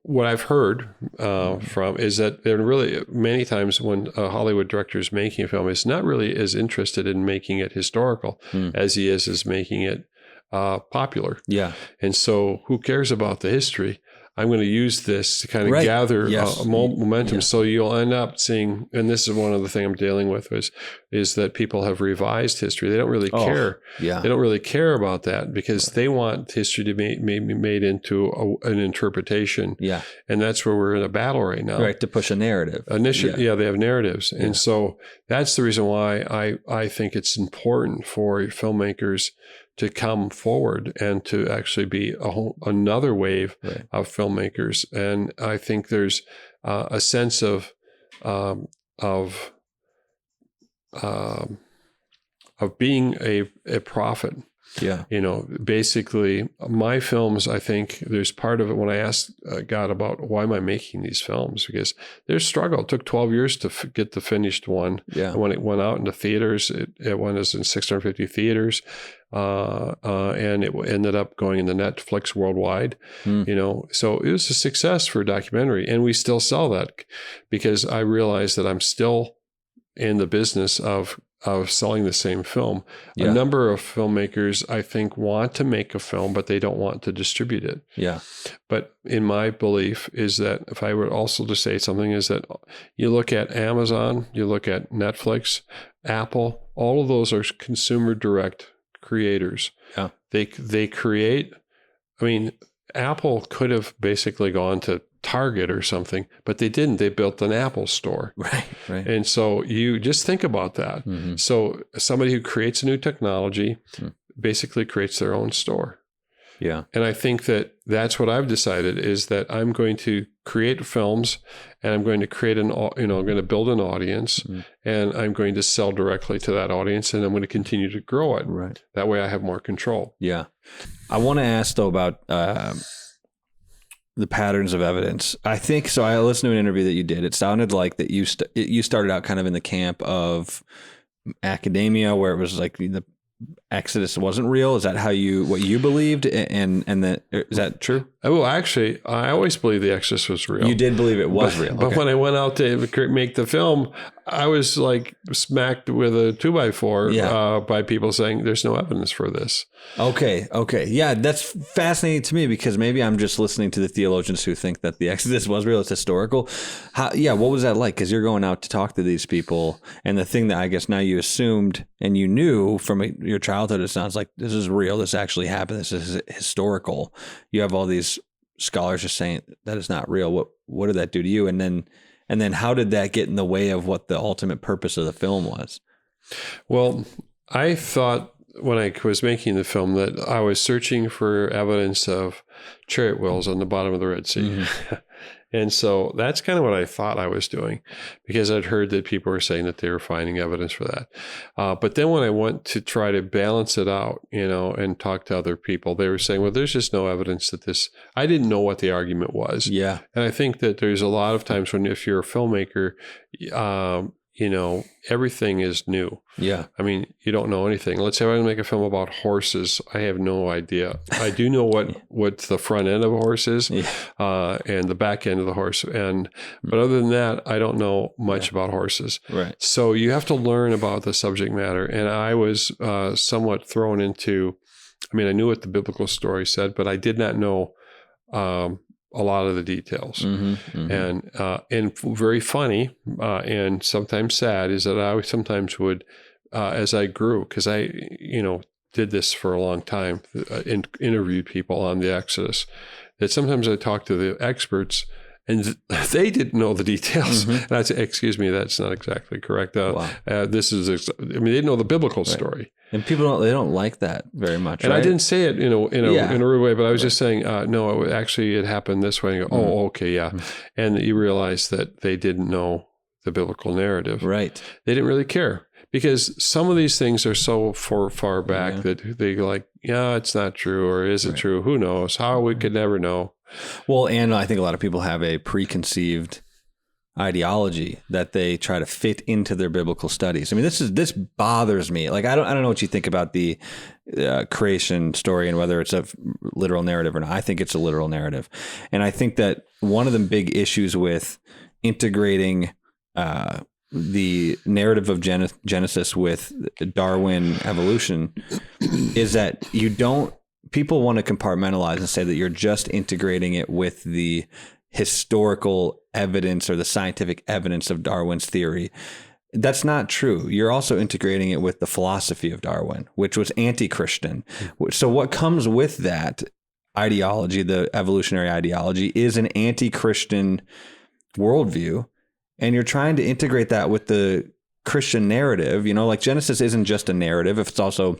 Speaker 2: what I've heard from is that they're really many times when a Hollywood director is making a film, is not really as interested in making it historical as he is making it popular.
Speaker 1: Yeah.
Speaker 2: And so who cares about the history? I'm going to use this to kind of gather momentum. Yeah. So you'll end up seeing, and this is one of the things I'm dealing with, is that people have revised history. They don't really care. Yeah. They don't really care about that because they want history to be made into an interpretation. Yeah. And that's where we're in a battle right now.
Speaker 1: Right, to push a narrative.
Speaker 2: They have narratives. Yeah. And so that's the reason why I think it's important for filmmakers to come forward and to actually be another wave of filmmakers. And I think there's a sense of being a prophet. Yeah. Basically my films, I think there's part of it when I asked God about why am I making these films, because there's struggle. It took 12 years to get the finished one. Yeah. And when it went out into theaters, it went in 650 theaters. And it ended up going into Netflix worldwide, so it was a success for a documentary, and we still sell that because I realized that I'm still in the business of selling the same film. Yeah. A number of filmmakers, I think, want to make a film, but they don't want to distribute it. Yeah. But in my belief is that if I were also to say something is that you look at Amazon, you look at Netflix, Apple, all of those are consumer direct creators. Yeah. They create, Apple could have basically gone to Target or something, but they didn't. They built an Apple store. Right. And so you just think about that. Mm-hmm. So somebody who creates a new technology basically creates their own store. Yeah. And I think that that's what I've decided is that I'm going to create films and I'm going to create I'm going to build an audience and I'm going to sell directly to that audience and I'm going to continue to grow it. Right. That way I have more control. Yeah.
Speaker 1: I want to ask though about the patterns of evidence. I think so. I listened to an interview that you did. It sounded like that you started out kind of in the camp of academia where it was like the Exodus wasn't real. Is that what you believed? And that, is that true?
Speaker 2: Well, actually, I always believed the Exodus was real.
Speaker 1: You did believe it was real.
Speaker 2: But when I went out to make the film, I was like smacked with a 2x4 by people saying there's no evidence for this.
Speaker 1: Okay. Yeah, that's fascinating to me because maybe I'm just listening to the theologians who think that the Exodus was real. It's historical. What was that like? Because you're going out to talk to these people, and the thing that I guess now you assumed and you knew from your childhood, it sounds like this is real. This actually happened. This is historical. You have all these scholars just saying that is not real. What did that do to you? And then how did that get in the way of what the ultimate purpose of the film was?
Speaker 2: Well, I thought when I was making the film that I was searching for evidence of chariot wheels on the bottom of the Red Sea. Mm-hmm. And so that's kind of what I thought I was doing because I'd heard that people were saying that they were finding evidence for that. But then when I went to try to balance it out, and talk to other people, they were saying, well, there's just no evidence that this, I didn't know what the argument was. Yeah. And I think that there's a lot of times when if you're a filmmaker, everything is new. Yeah. You don't know anything. Let's say I want to make a film about horses. I have no idea. I do know what the front end of a horse is and the back end of the horse. But other than that, I don't know much about horses. Right. So you have to learn about the subject matter. And I was somewhat thrown into, I knew what the biblical story said, but I did not know a lot of the details. Mm-hmm, mm-hmm. And very funny and sometimes sad is that I sometimes would, as I grew, because I, did this for a long time, interviewed people on the Exodus, that sometimes I talked to the experts and they didn't know the details. Mm-hmm. And I'd say, excuse me, that's not exactly correct. This is, they didn't know the biblical story.
Speaker 1: And people they don't like that very much.
Speaker 2: And
Speaker 1: right?
Speaker 2: I didn't say it in a rude way, but I was just saying, no, it happened this way. And you go, oh, okay, yeah. Mm-hmm. And you realize that they didn't know the biblical narrative. Right. They didn't really care because some of these things are so far back that they go like, yeah, it's not true. Or is it true? Who knows? How we could never know.
Speaker 1: Well, and I think a lot of people have a preconceived ideology that they try to fit into their biblical studies. I mean, this bothers me. Like, I don't know what you think about the creation story and whether it's a literal narrative or not. I think it's a literal narrative. And I think that one of the big issues with integrating the narrative of Genesis with Darwin evolution is that people want to compartmentalize and say that you're just integrating it with the historical evidence or the scientific evidence of Darwin's theory. That's not true. You're also integrating it with the philosophy of Darwin, which was anti-Christian. So what comes with that ideology, the evolutionary ideology, is an anti-Christian worldview. And you're trying to integrate that with the Christian narrative. You know, like Genesis isn't just a narrative. If it's also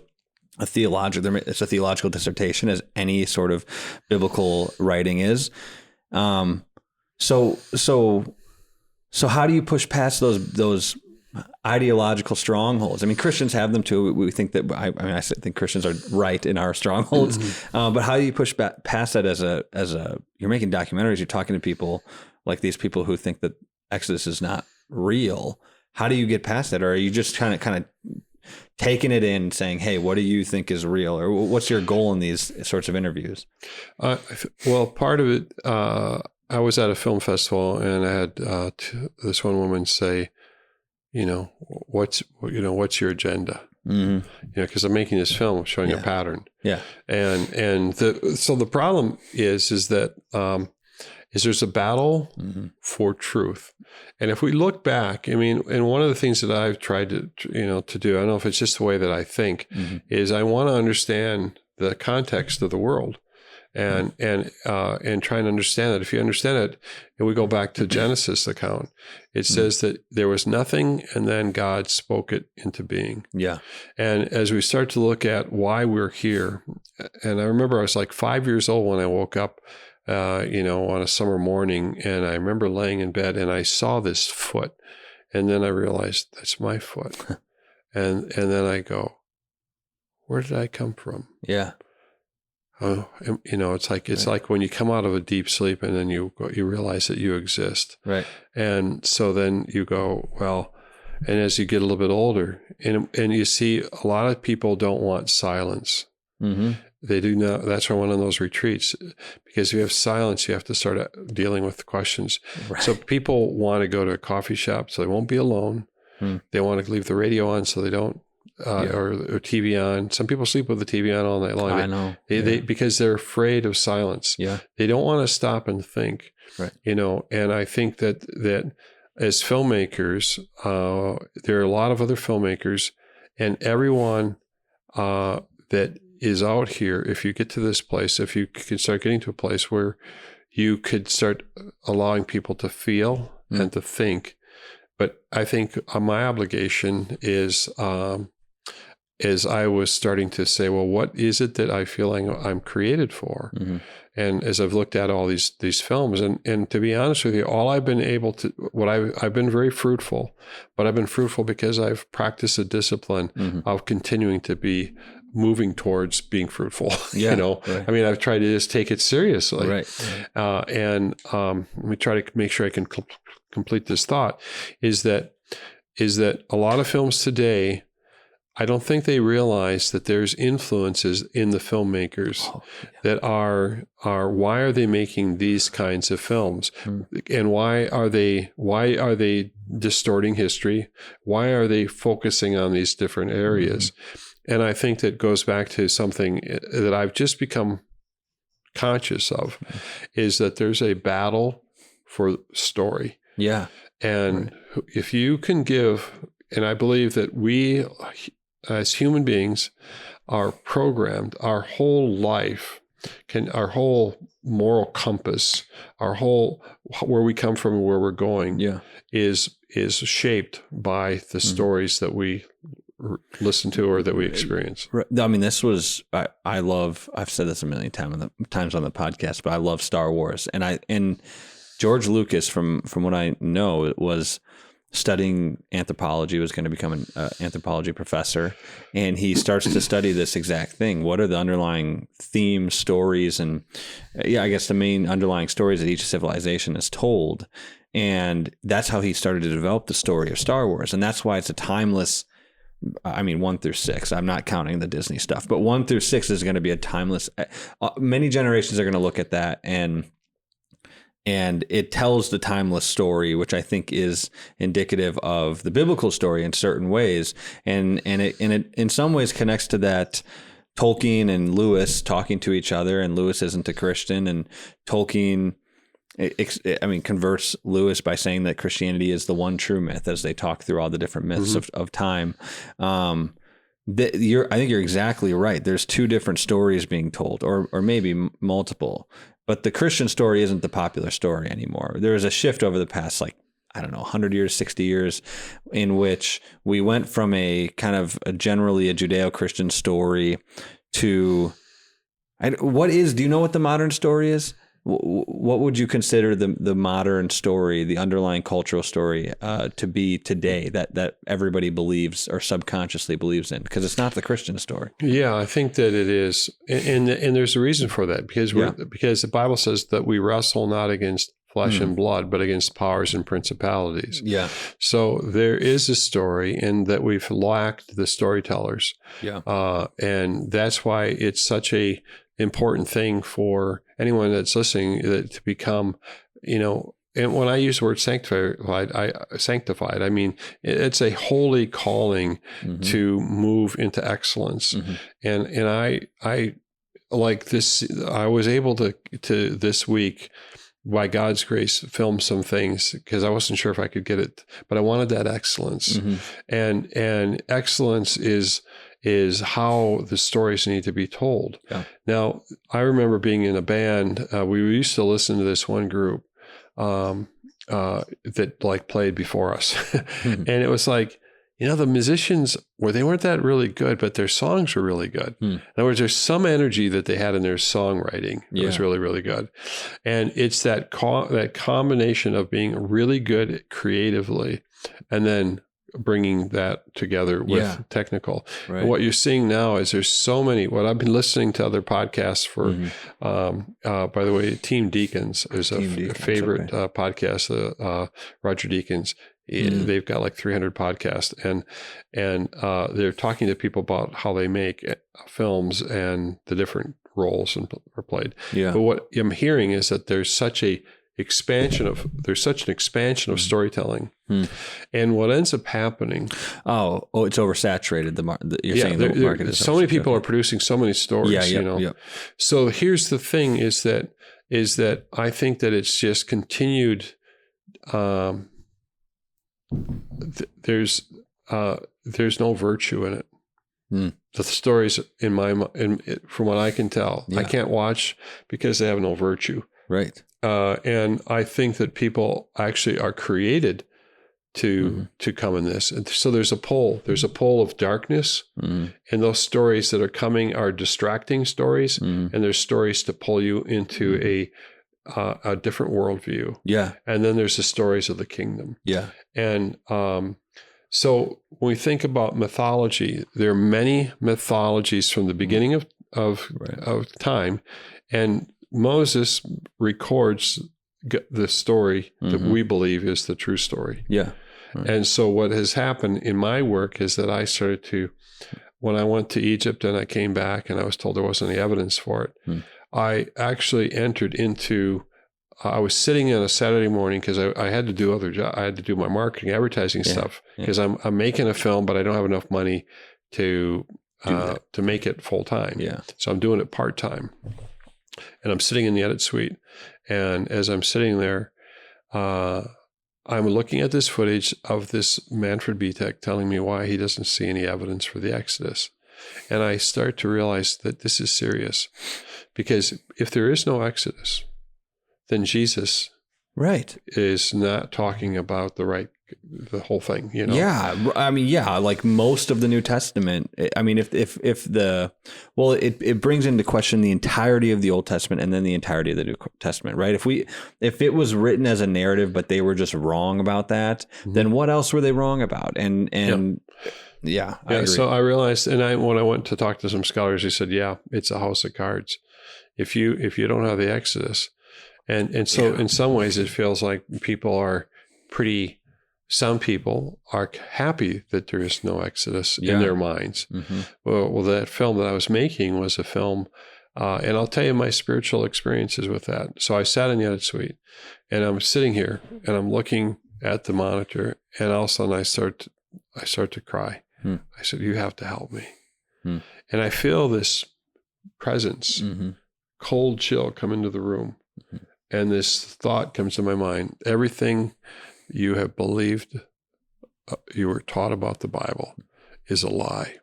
Speaker 1: it's a theological dissertation, as any sort of biblical writing is. So how do you push past those ideological strongholds? I mean, Christians have them too. We think that, I think Christians are right in our strongholds. But how do you push past that as you're making documentaries, you're talking to people like these people who think that Exodus is not real? How do you get past that? Or are you just kind of taking it in, saying, hey, what do you think is real? Or what's your goal in these sorts of interviews?
Speaker 2: Well, part of it, I was at a film festival and I had this one woman say, what's your agenda? Mm-hmm. Because I'm making this film showing a pattern. Yeah. And so the problem is that there's a battle for truth. And if we look back, I mean, and one of the things that I've tried to do, I don't know if it's just the way that I think, is I want to understand the context of the world and try and understand it. If you understand it, and we go back to Genesis account, it says that there was nothing and then God spoke it into being. Yeah. And as we start to look at why we're here, and I remember I was like 5 years old when I woke up, on a summer morning, and I remember laying in bed and I saw this foot, and then I realized that's my foot. and then I go, where did I come from? Yeah. Oh, it's like when you come out of a deep sleep and then you realize that you exist. Right. And so then you go, well, and as you get a little bit older and you see a lot of people don't want silence. Mm-hmm. They do not. That's why I went on those retreats, because if you have silence, you have to start dealing with the questions. Right. So people want to go to a coffee shop so they won't be alone. They want to leave the radio on so they don't, or TV on. Some people sleep with the TV on all night long. I know. They because they're afraid of silence. Yeah. They don't want to stop and think. Right. And I think that as filmmakers, there are a lot of other filmmakers, and everyone that is out here, if you get to this place, if you can start getting to a place where you could start allowing people to feel and to think. But I think my obligation is, as I was starting to say, well, what is it that I feel like I'm created for? Mm-hmm. And as I've looked at all these films, and to be honest with you, all I've been able to, I've been very fruitful, but I've been fruitful because I've practiced a discipline of continuing to be moving towards being fruitful. Yeah, right. I mean, I've tried to just take it seriously. Right. And let me try to make sure I can complete this thought, is that a lot of films today, I don't think they realize that there's influences in the filmmakers that are why are they making these kinds of films? And why are they distorting history? Why are they focusing on these different areas? And I think that goes back to something that I've just become conscious of, is that there's a battle for story. Yeah. And if you can give, and I believe that we as human beings are programmed, our whole life, our whole moral compass, our whole, where we come from and where we're going, is shaped by the stories that we listen to or that we experience.
Speaker 1: I mean, this was, I've said this a million times on the podcast, but I love Star Wars. And George Lucas, from what I know, was studying anthropology, was going to become an anthropology professor. And he starts to study this exact thing. What are the underlying themes, stories, and I guess the main underlying stories that each civilization is told. And that's how he started to develop the story of Star Wars. And that's why it's a timeless, 1 through 6. I'm not counting the Disney stuff, but 1 through 6 is going to be a timeless. Many generations are going to look at that, and it tells the timeless story, which I think is indicative of the biblical story in certain ways, and it in some ways connects to that. Tolkien and Lewis talking to each other, and Lewis isn't a Christian, and Tolkien, converts Lewis by saying that Christianity is the one true myth as they talk through all the different myths of time. I think you're exactly right. There's 2 different stories being told, or maybe multiple, but the Christian story isn't the popular story anymore. There was a shift over the past, 100 years, 60 years, in which we went from a kind of generally a Judeo-Christian story to, do you know what the modern story is? What would you consider the modern story, the underlying cultural story to be today that everybody believes or subconsciously believes in? Because it's not the Christian story.
Speaker 2: Yeah, I think that it is. And there's a reason for that, because because the Bible says that we wrestle not against flesh and blood, but against powers and principalities.
Speaker 1: Yeah.
Speaker 2: So there is a story, and that we've lacked the storytellers.
Speaker 1: Yeah.
Speaker 2: And that's why it's such a important thing for anyone that's listening to become, and when I use the word sanctified, I mean, it's a holy calling to move into excellence. And I like this, I was able to this week, by God's grace, film some things because I wasn't sure if I could get it, but I wanted that excellence. And excellence is how the stories need to be told. Yeah. Now, I remember being in a band. We used to listen to this one group that played before us. And it was like, the musicians they weren't that really good, but their songs were really good. In other words, there's some energy that they had in their songwriting that was really, really good. And it's that combination of being really good creatively and then bringing that together with technical. Right. And what you're seeing now is there's so many, what I've been listening to other podcasts for, by the way, Team Deacons is a favorite podcast, Roger Deakins. They've got like 300 podcasts, and they're talking to people about how they make films and the different roles are played. Yeah. But what I'm hearing is that there's such an expansion of storytelling, and what ends up happening.
Speaker 1: It's oversaturated. You're saying the market is
Speaker 2: so many people are producing so many stories. So here's the thing: is that I think that it's just continued. There's no virtue in it. The stories from what I can tell, I can't watch because they have no virtue. Right. And I think that people actually are created to come in this. And so there's a pull of darkness, and those stories that are coming are distracting stories, and there's stories to pull you into a different worldview. Yeah. And then there's the stories of the kingdom. Yeah. And so when we think about mythology, there are many mythologies from the beginning of time, and Moses records the story that we believe is the true story. Yeah. Right. And so what has happened in my work is that I started to, when I went to Egypt and I came back and I was told there wasn't any evidence for it, I actually entered into, I was sitting on a Saturday morning because I had to do other jobs. I had to do my marketing, advertising stuff because I'm making a film, but I don't have enough money to make it full time. Yeah. So I'm doing it part time, and I'm sitting in the edit suite. And as I'm sitting there, I'm looking at this footage of this Manfred Bitek telling me why he doesn't see any evidence for the Exodus. And I start to realize that this is serious, because if there is no Exodus, then Jesus is not talking about the whole thing,
Speaker 1: Yeah. I mean, like most of the New Testament, I mean, it brings into question the entirety of the Old Testament and then the entirety of the New Testament, right? If it was written as a narrative, but they were just wrong about that, then what else were they wrong about? And I agree.
Speaker 2: So I realized, and when I went to talk to some scholars, they said, it's a house of cards. If you don't have the Exodus, And so in some ways it feels like some people are happy that there is no Exodus in their minds. Mm-hmm. Well, that film that I was making was a film, and I'll tell you my spiritual experiences with that. So I sat in the edit suite, and I'm sitting here, and I'm looking at the monitor, and all of a sudden I start to cry. I said, "You have to help me." And I feel this presence, cold chill come into the room, and this thought comes to my mind: everything you have believed, you were taught about the Bible is a lie.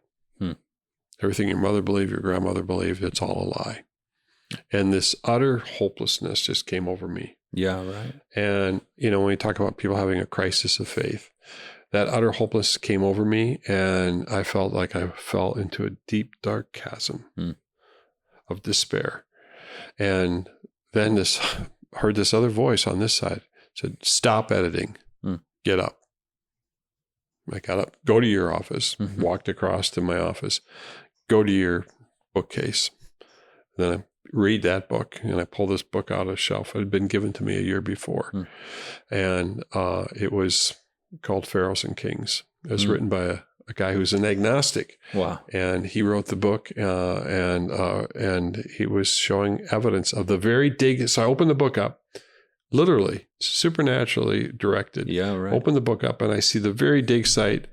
Speaker 2: Everything your mother believed, your grandmother believed, it's all a lie. And this utter hopelessness just came over me.
Speaker 1: Yeah, right.
Speaker 2: And, when we talk about people having a crisis of faith, that utter hopelessness came over me, and I felt like I fell into a deep, dark chasm of despair. And then heard this other voice on this side said, "Stop editing, get up." I got up, go to your office, walked across to my office, go to your bookcase. Then I read that book, and I pull this book out of the shelf. It had been given to me a year before. And it was called Pharaohs and Kings. It was written by a guy who's an agnostic.
Speaker 1: Wow.
Speaker 2: And he wrote the book, and he was showing evidence of the very dig. So I opened the book up, literally, supernaturally directed.
Speaker 1: Yeah, right.
Speaker 2: Open the book up, and I see the very dig site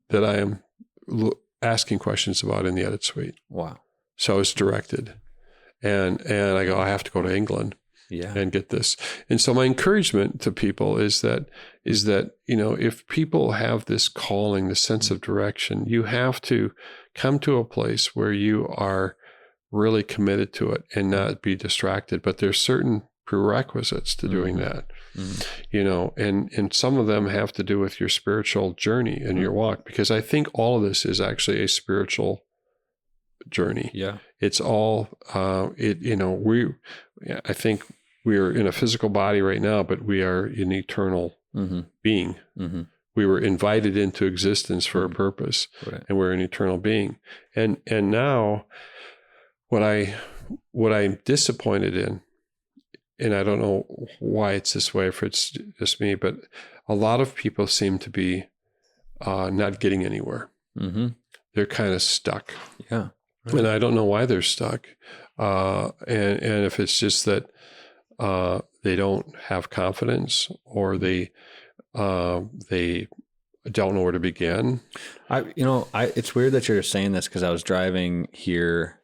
Speaker 2: that I am asking questions about in the edit suite.
Speaker 1: Wow.
Speaker 2: So it's directed. And I go, I have to go to England and get this. And so my encouragement to people is that, if people have this calling, this sense of direction, you have to come to a place where you are really committed to it and not be distracted. But there's certain prerequisites to doing that, and some of them have to do with your spiritual journey and your walk, because I think all of this is actually a spiritual journey.
Speaker 1: Yeah. It's
Speaker 2: all, I think we're in a physical body right now, but we are an eternal being. We were invited into existence for a purpose, and we're an eternal being. And now what I'm disappointed in, and I don't know why it's this way, if it's just me, but a lot of people seem to be not getting anywhere. They're kind of stuck.
Speaker 1: Yeah. Right.
Speaker 2: And I don't know why they're stuck. And if it's just that they don't have confidence, or they don't know where to begin.
Speaker 1: It's weird that you're saying this, because I was driving here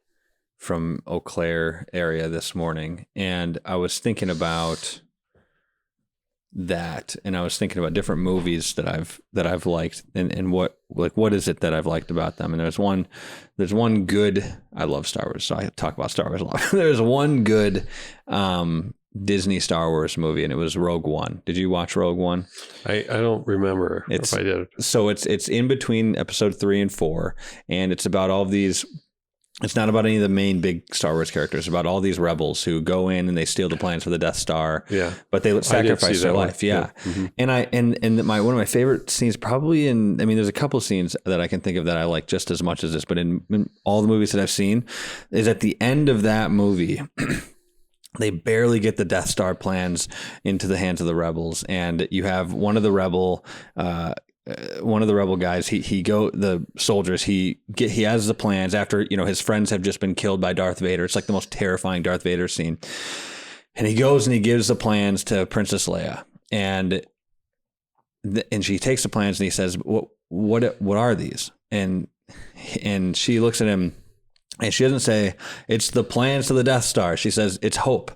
Speaker 1: from Eau Claire area this morning, and I was thinking about that, and I was thinking about different movies that I've liked, and what is it that I've liked about them. And there's one good, I love Star Wars, so I talk about Star Wars a lot. There's one good Disney Star Wars movie, and it was Rogue One. Did you watch Rogue One?
Speaker 2: I don't remember if I did.
Speaker 1: So it's in between episode 3 and 4, and it's about all of these. It's not about any of the main big Star Wars characters. It's about all these rebels who go in and they steal the plans for the Death Star.
Speaker 2: Yeah.
Speaker 1: But they sacrifice their life. Yeah. And one of my favorite scenes, probably there's a couple scenes that I can think of that I like just as much as this, but in all the movies that I've seen, is at the end of that movie, they barely get the Death Star plans into the hands of the rebels. And you have one of the rebel guys, the soldiers, he has the plans after, his friends have just been killed by Darth Vader. It's like the most terrifying Darth Vader scene. And he goes and he gives the plans to Princess Leia, and she takes the plans and he says, what are these? And she looks at him, and she doesn't say, it's the plans to the Death Star. She says, it's hope.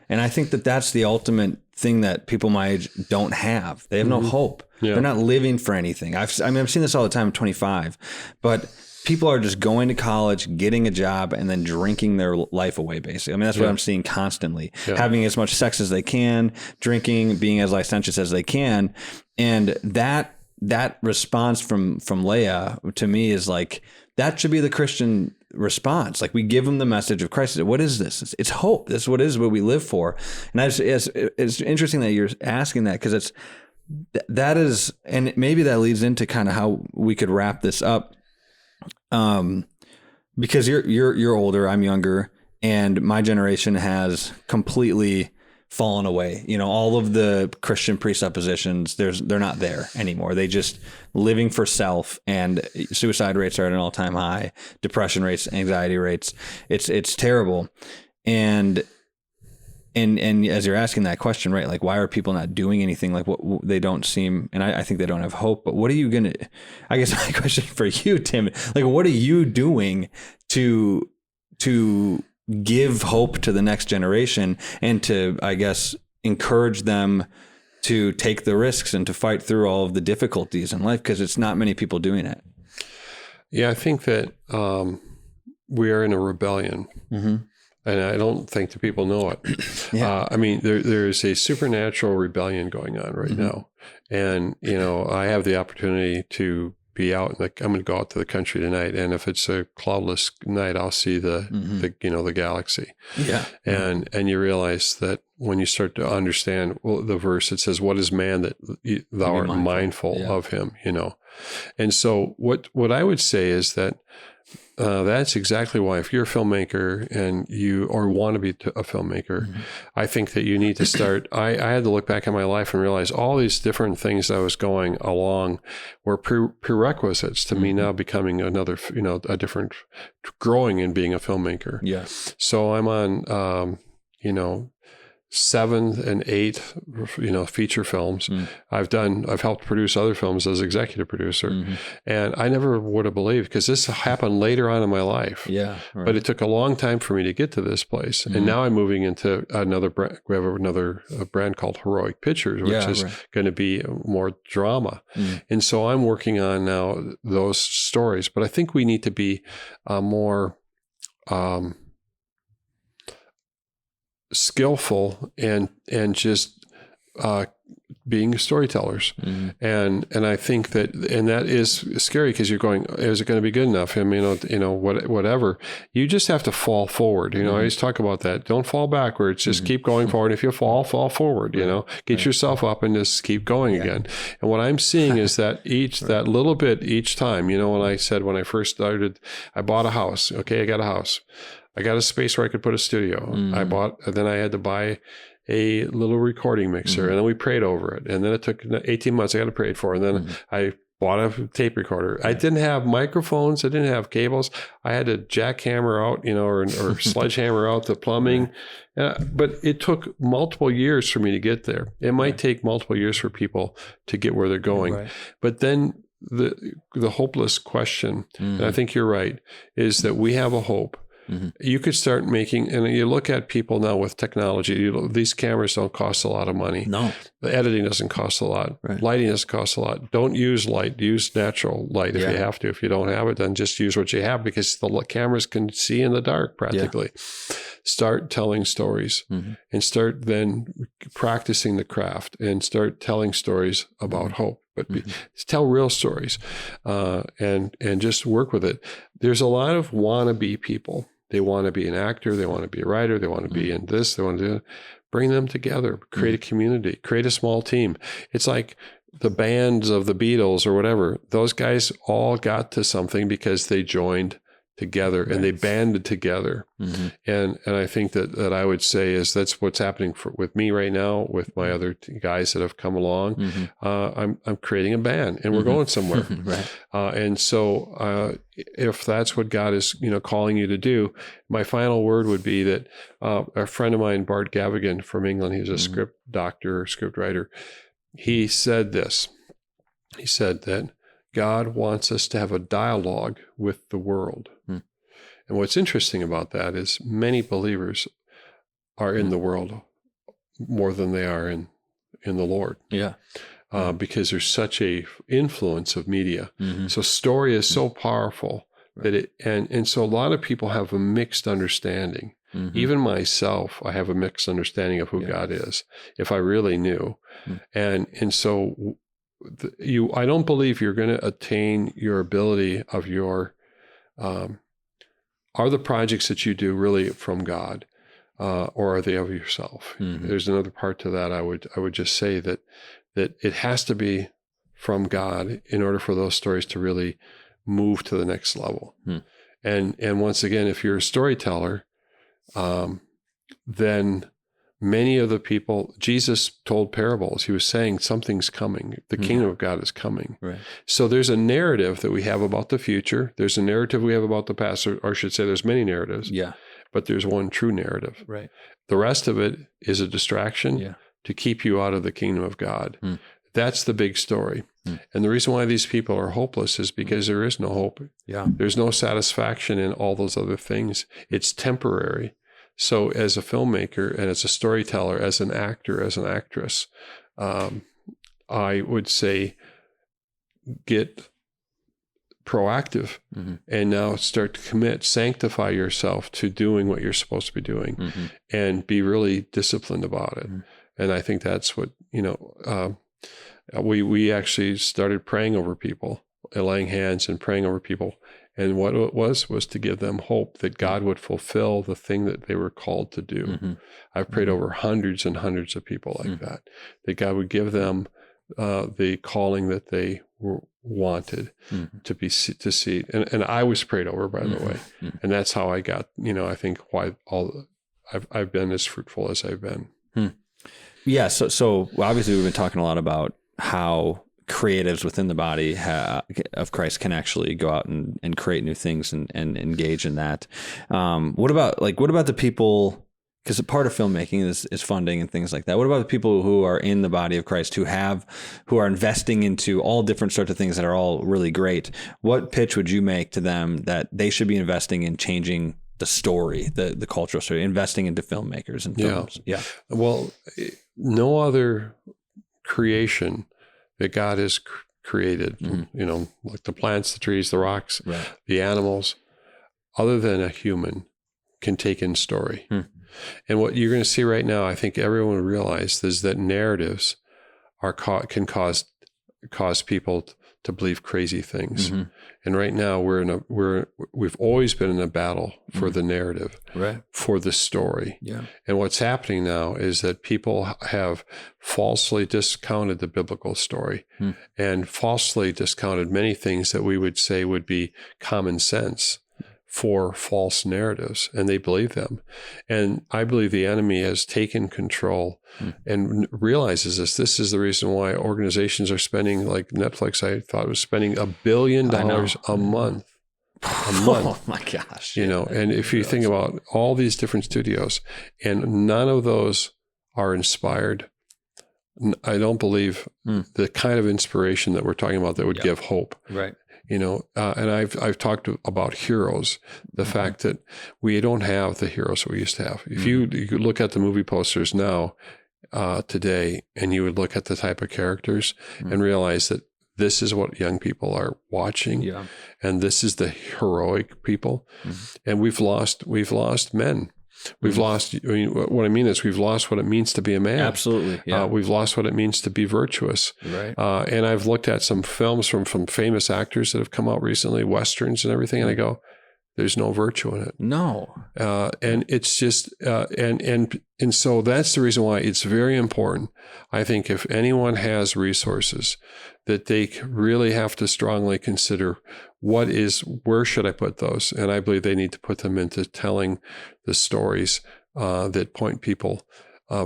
Speaker 1: And I think that that's the ultimate thing that people my age don't have. They have no hope. Yeah. They're not living for anything. I've seen this all the time. I'm 25, but people are just going to college, getting a job, and then drinking their life away, basically. That's what I'm seeing constantly. Yeah. Having as much sex as they can, drinking, being as licentious as they can. And that response from Leia to me is like, that should be the Christian response. Like, we give them the message of Christ. What is this? It's hope. This is what we live for. And it's interesting that you're asking that, because that is, and maybe that leads into kind of how we could wrap this up. Because you're older, I'm younger, and my generation has completely fallen away. You know, all of the Christian presuppositions, they're not there anymore. They just living for self, and suicide rates are at an all-time high, depression rates, anxiety rates. It's terrible. And as you're asking that question, right? Like, why are people not doing anything? Like, what they don't seem, and I think they don't have hope, but what are you going to, I guess my question for you, Tim, like, what are you doing to give hope to the next generation and to, I guess, encourage them to take the risks and to fight through all of the difficulties in life? Because it's not many people doing it.
Speaker 2: Yeah, I think that we are in a rebellion. Mm-hmm. And I don't think the people know it. Yeah. I mean, there is a supernatural rebellion going on right now. And, you know, I have the opportunity to be out, I'm going to go out to the country tonight. And if it's a cloudless night, I'll see the galaxy. Yeah. And you realize that when you start to understand, well, the verse, it says, what is man that thou art mindful of him, you know? And so what I would say is that, that's exactly why, if you're a filmmaker and you want to be a filmmaker, I think that you need to start. I had to look back at my life and realize all these different things that I was going along were prerequisites to me now becoming another, you know, a different, growing and being a filmmaker. Yeah. So I'm on, 7 and 8, you know, feature films. I've helped produce other films as executive producer. And I never would have believed, because this happened later on in my life. Yeah. Right. But it took a long time for me to get to this place. And now I'm moving into another brand. We have another brand called Heroic Pictures, which is going to be more drama. And so I'm working on now those stories, but I think we need to be more, skillful and just being storytellers. And I think that is scary, because you're going, is it going to be good enough? I mean, whatever. You just have to fall forward. You know, I always talk about that. Don't fall backwards. Just keep going forward. If you fall forward. You know, get yourself up and just keep going again. And what I'm seeing is that that little bit each time. You know, when I first started, I bought a house. Okay, I got a house. I got a space where I could put a studio. Then I had to buy a little recording mixer, and then we prayed over it. And then it took 18 months. I got to pray for it. And then I bought a tape recorder. I didn't have microphones. I didn't have cables. I had to jackhammer out, you know, or sledgehammer out the plumbing. But it took multiple years for me to get there. It might take multiple years for people to get where they're going. But then the hopeless question, and I think you're right, is that we have a hope. You could start making, and you look at people now with technology, these cameras don't cost a lot of money. No. The editing doesn't cost a lot. Right. Lighting doesn't cost a lot. Don't use light. Use natural light if you have to. If you don't have it, then just use what you have, because the cameras can see in the dark practically. Yeah. Start telling stories and start then practicing the craft and start telling stories about hope. But tell real stories and just work with it. There's a lot of wannabe people. They want to be an actor. They want to be a writer. They want to be in this. They want to do it. Bring them together. Create a community. Create a small team. It's like the bands of the Beatles or whatever. Those guys all got to something because they joined together and they banded together. And I think that I would say is that's what's happening with me right now, with my other guys that have come along. I'm creating a band, and we're going somewhere. And so if that's what God is, you know, calling you to do, my final word would be that a friend of mine, Bart Gavigan from England, he's a script doctor, script writer. He said this. He said that God wants us to have a dialogue with the world. And what's interesting about that is many believers are in the world more than they are in the Lord. Yeah. Because there's such a influence of media. So story is so powerful that and so a lot of people have a mixed understanding. Even myself, I have a mixed understanding of who God is, if I really knew. And so I don't believe you're going to attain your ability of your, are the projects that you do really from God, or are they of yourself? There's another part to that. I would just say that it has to be from God in order for those stories to really move to the next level. And once again, if you're a storyteller, then many of the people, Jesus told parables. He was saying something's coming. The kingdom of God is coming.
Speaker 1: Right.
Speaker 2: So there's a narrative that we have about the future. There's a narrative we have about the past, or I should say there's many narratives.
Speaker 1: Yeah.
Speaker 2: But there's one true narrative.
Speaker 1: Right.
Speaker 2: The rest of it is a distraction to keep you out of the kingdom of God. That's the big story. And the reason why these people are hopeless is because there is no hope.
Speaker 1: Yeah.
Speaker 2: There's no satisfaction in all those other things. It's temporary. So as a filmmaker and as a storyteller, as an actor, as an actress, I would say get proactive and now start to commit, sanctify yourself to doing what you're supposed to be doing and be really disciplined about it. And I think that's what, we actually started praying over people, laying hands and praying over people. And what it was to give them hope that God would fulfill the thing that they were called to do. I've prayed over hundreds and hundreds of people like that God would give them the calling that they wanted to see. And I was prayed over, by the way. And that's how I got, I think why I've been as fruitful as I've been.
Speaker 1: Yeah. So obviously we've been talking a lot about how creatives within the body of Christ can actually go out and create new things and engage in that. What about the people, because part of filmmaking is funding and things like that. What about the people who are in the body of Christ who are investing into all different sorts of things that are all really great? What pitch would you make to them that they should be investing in changing the story, the cultural story, investing into filmmakers and films? Yeah.
Speaker 2: Well, no other creation that God has created, like the plants, the trees, the rocks, the animals, other than a human, can take in story. And what you're going to see right now, I think everyone will realize, is that narratives can cause people to believe crazy things. And right now we've always been in a battle for the narrative, for the story. Yeah. And what's happening now is that people have falsely discounted the biblical story and falsely discounted many things that we would say would be common sense for false narratives, and they believe them. And I believe the enemy has taken control and realizes this. This is the reason why organizations are spending, like Netflix, I thought was spending $1 billion a month.
Speaker 1: Oh my gosh.
Speaker 2: And if you think about all these different studios, and none of those are inspired, I don't believe the kind of inspiration that we're talking about that would give hope.
Speaker 1: Right.
Speaker 2: And I've talked about heroes, the fact that we don't have the heroes that we used to have. If you could look at the movie posters now, today, and you would look at the type of characters and realize that this is what young people are watching, and this is the heroic people, and we've lost men. We've lost, what I mean is we've lost what it means to be a man.
Speaker 1: Absolutely. Yeah.
Speaker 2: We've lost what it means to be virtuous.
Speaker 1: Right.
Speaker 2: And I've looked at some films from famous actors that have come out recently, Westerns and everything, and I go, there's no virtue in it.
Speaker 1: No.
Speaker 2: And it's just, and so that's the reason why it's very important. I think if anyone has resources, that they really have to strongly consider where should I put those? And I believe they need to put them into telling the stories that point people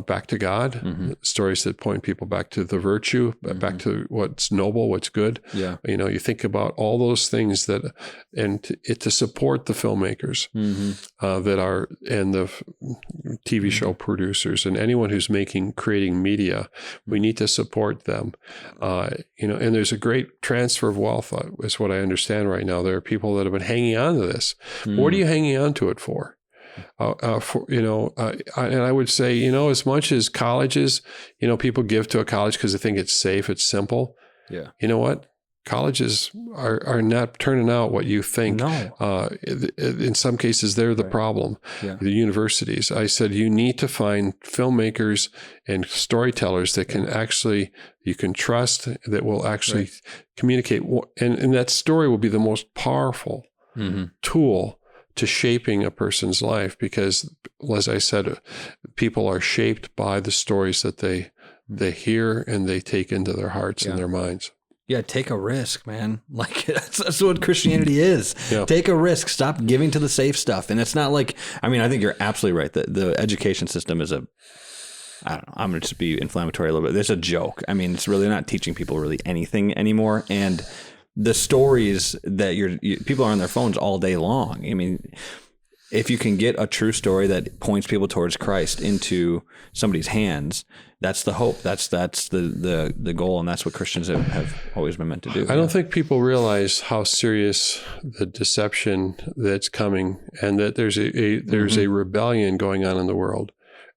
Speaker 2: back to God, stories that point people back to the virtue, back to what's noble, what's good. Yeah. You think about all those things to support the filmmakers that are, and the TV show producers and anyone who's creating media, we need to support them. And there's a great transfer of wealth is what I understand right now. There are people that have been hanging on to this. What are you hanging on to it for? And I would say, as much as colleges, people give to a college because they think it's safe, it's simple. Yeah. You know what? Colleges are not turning out what you think. No. In some cases, they're the problem. Yeah. The universities. I said, you need to find filmmakers and storytellers that you can trust, that will actually communicate. And that story will be the most powerful tool to shaping a person's life, because, as I said, people are shaped by the stories that they hear and they take into their hearts and their minds.
Speaker 1: Yeah, take a risk, man. Like that's what Christianity is. Yeah. Take a risk. Stop giving to the safe stuff. And it's not like, I think you're absolutely right. The education system is I don't know, I'm going to just be inflammatory a little bit. There's a joke. I mean, it's really not teaching people really anything anymore. And the stories that people are on their phones all day long. I mean, if you can get a true story that points people towards Christ into somebody's hands, that's the hope. That's the goal, and that's what Christians have always been meant to do.
Speaker 2: I don't think people realize how serious the deception that's coming, and that there's a rebellion going on in the world.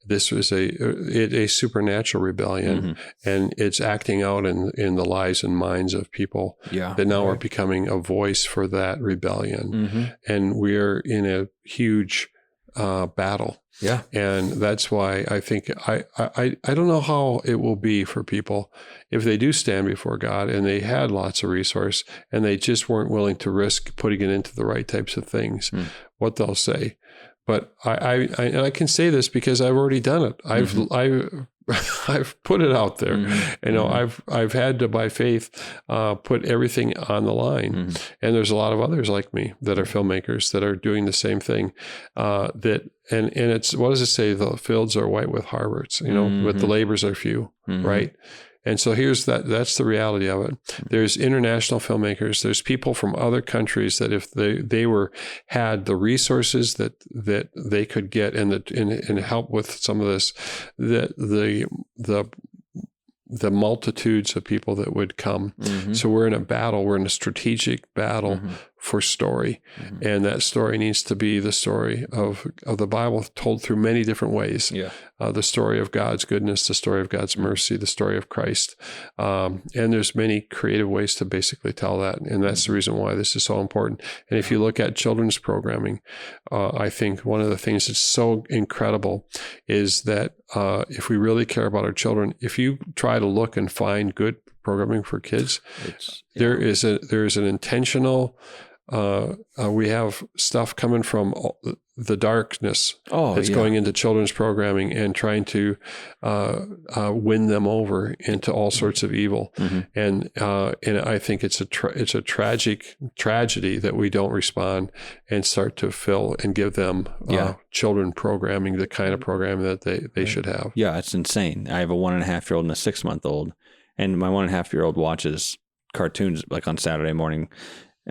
Speaker 2: This was a supernatural rebellion, and it's acting out in the lives and minds of people that now are becoming a voice for that rebellion. And we're in a huge battle. Yeah. And that's why I think I don't know how it will be for people if they do stand before God and they had lots of resource and they just weren't willing to risk putting it into the right types of things, what they'll say. But I can say this because I've already done it. I've put it out there. You know, I've had to, by faith, put everything on the line. And there's a lot of others like me that are filmmakers that are doing the same thing. And it's, what does it say? The fields are white with harvests, you know, but the labors are few, right? And so that's the reality of it. There's international filmmakers. There's people from other countries that if they had the resources that they could get and help with some of this, the multitudes of people that would come. So we're in a battle. We're in a strategic battle for story. And that story needs to be the story of the Bible told through many different ways. The story of God's goodness, the story of God's mercy, the story of Christ. And there's many creative ways to basically tell that. And that's the reason why this is so important. And if you look at children's programming, I think one of the things that's so incredible is that if we really care about our children, if you try to look and find good programming for kids, there is an intentional, we have stuff coming from the darkness that's going into children's programming and trying to win them over into all sorts of evil. And I think it's a tragic tragedy that we don't respond and start to fill and give them children programming, the kind of programming that they should have. Yeah, it's insane. I have a 1.5-year-old and a 6-month-old, and my 1.5-year-old watches cartoons like on Saturday morning.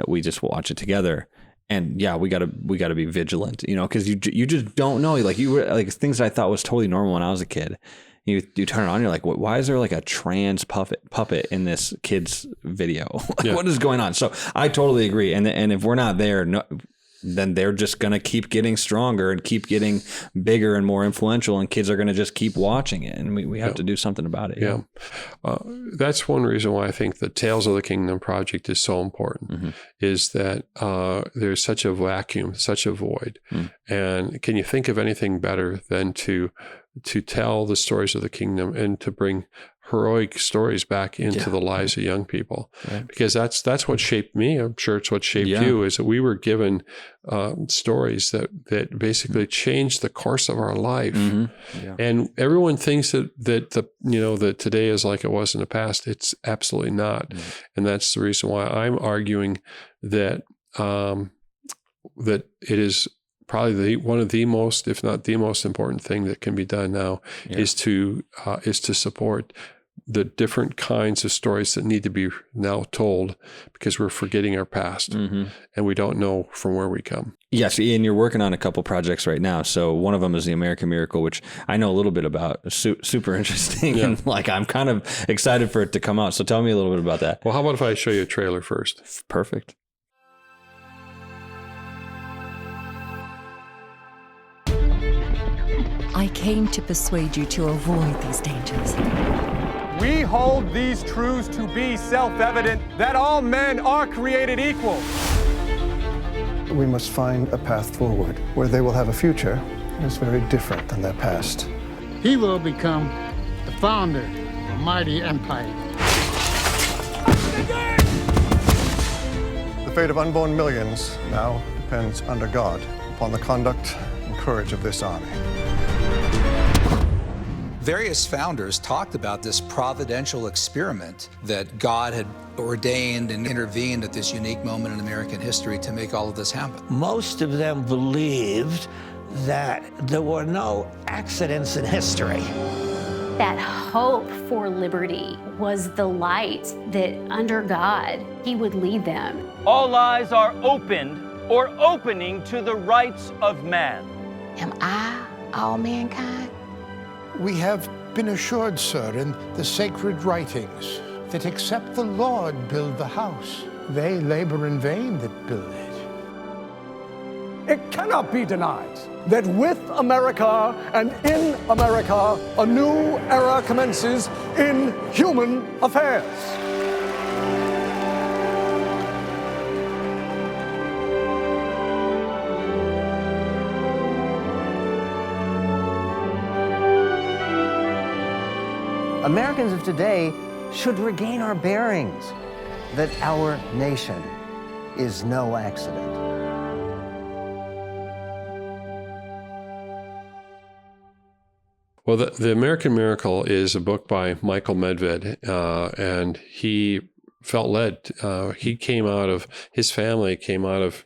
Speaker 2: We just watch it together, and we gotta be vigilant, you know, because you just don't know. Like things that I thought was totally normal when I was a kid. You turn it on, you're like, why is there like a trans puppet in this kid's video? What is going on? So I totally agree, and if we're not there, then they're just going to keep getting stronger and keep getting bigger and more influential, and kids are going to just keep watching it, and we have to do something about it. That's one reason why I think the Tales of the Kingdom project is so important, is that there's such a vacuum, such a void. And can you think of anything better than to tell the stories of the kingdom and to bring heroic stories back into the lives of young people, because that's what shaped me. I'm sure it's what shaped you, is that we were given stories that basically changed the course of our life. And everyone thinks that today is like it was in the past. It's absolutely not. And that's the reason why I'm arguing that that it is probably one of the most, if not the most important thing that can be done now, is to support the different kinds of stories that need to be now told, because we're forgetting our past and we don't know from where we come. Yes, Ian, you're working on a couple projects right now. So one of them is the American Miracle, which I know a little bit about. Super interesting, and I'm kind of excited for it to come out. So tell me a little bit about that. Well, how about if I show you a trailer first? Perfect.
Speaker 3: I came to persuade you to avoid these dangers.
Speaker 4: We hold these truths to be self-evident, that all men are created equal.
Speaker 5: We must find a path forward where they will have a future that is very different than their past.
Speaker 6: He will become the founder of a mighty empire.
Speaker 5: The fate of unborn millions now depends under God upon the conduct and courage of this army.
Speaker 7: Various founders talked about this providential experiment that God had ordained and intervened at this unique moment in American history to make all of this happen.
Speaker 8: Most of them believed that there were no accidents in history. That hope for liberty was the light that under God, he would lead them.
Speaker 9: All eyes are opened or opening to the rights of man.
Speaker 10: Am I all mankind?
Speaker 11: We have been assured, sir, in the sacred writings, that except the Lord build the house, they labor in vain that build it.
Speaker 12: It cannot be denied that with America and in America, a new era commences in human affairs.
Speaker 13: Americans of today should regain our bearings, that our nation is no accident.
Speaker 2: Well, the American Miracle is a book by Michael Medved, and he felt led. His family came out of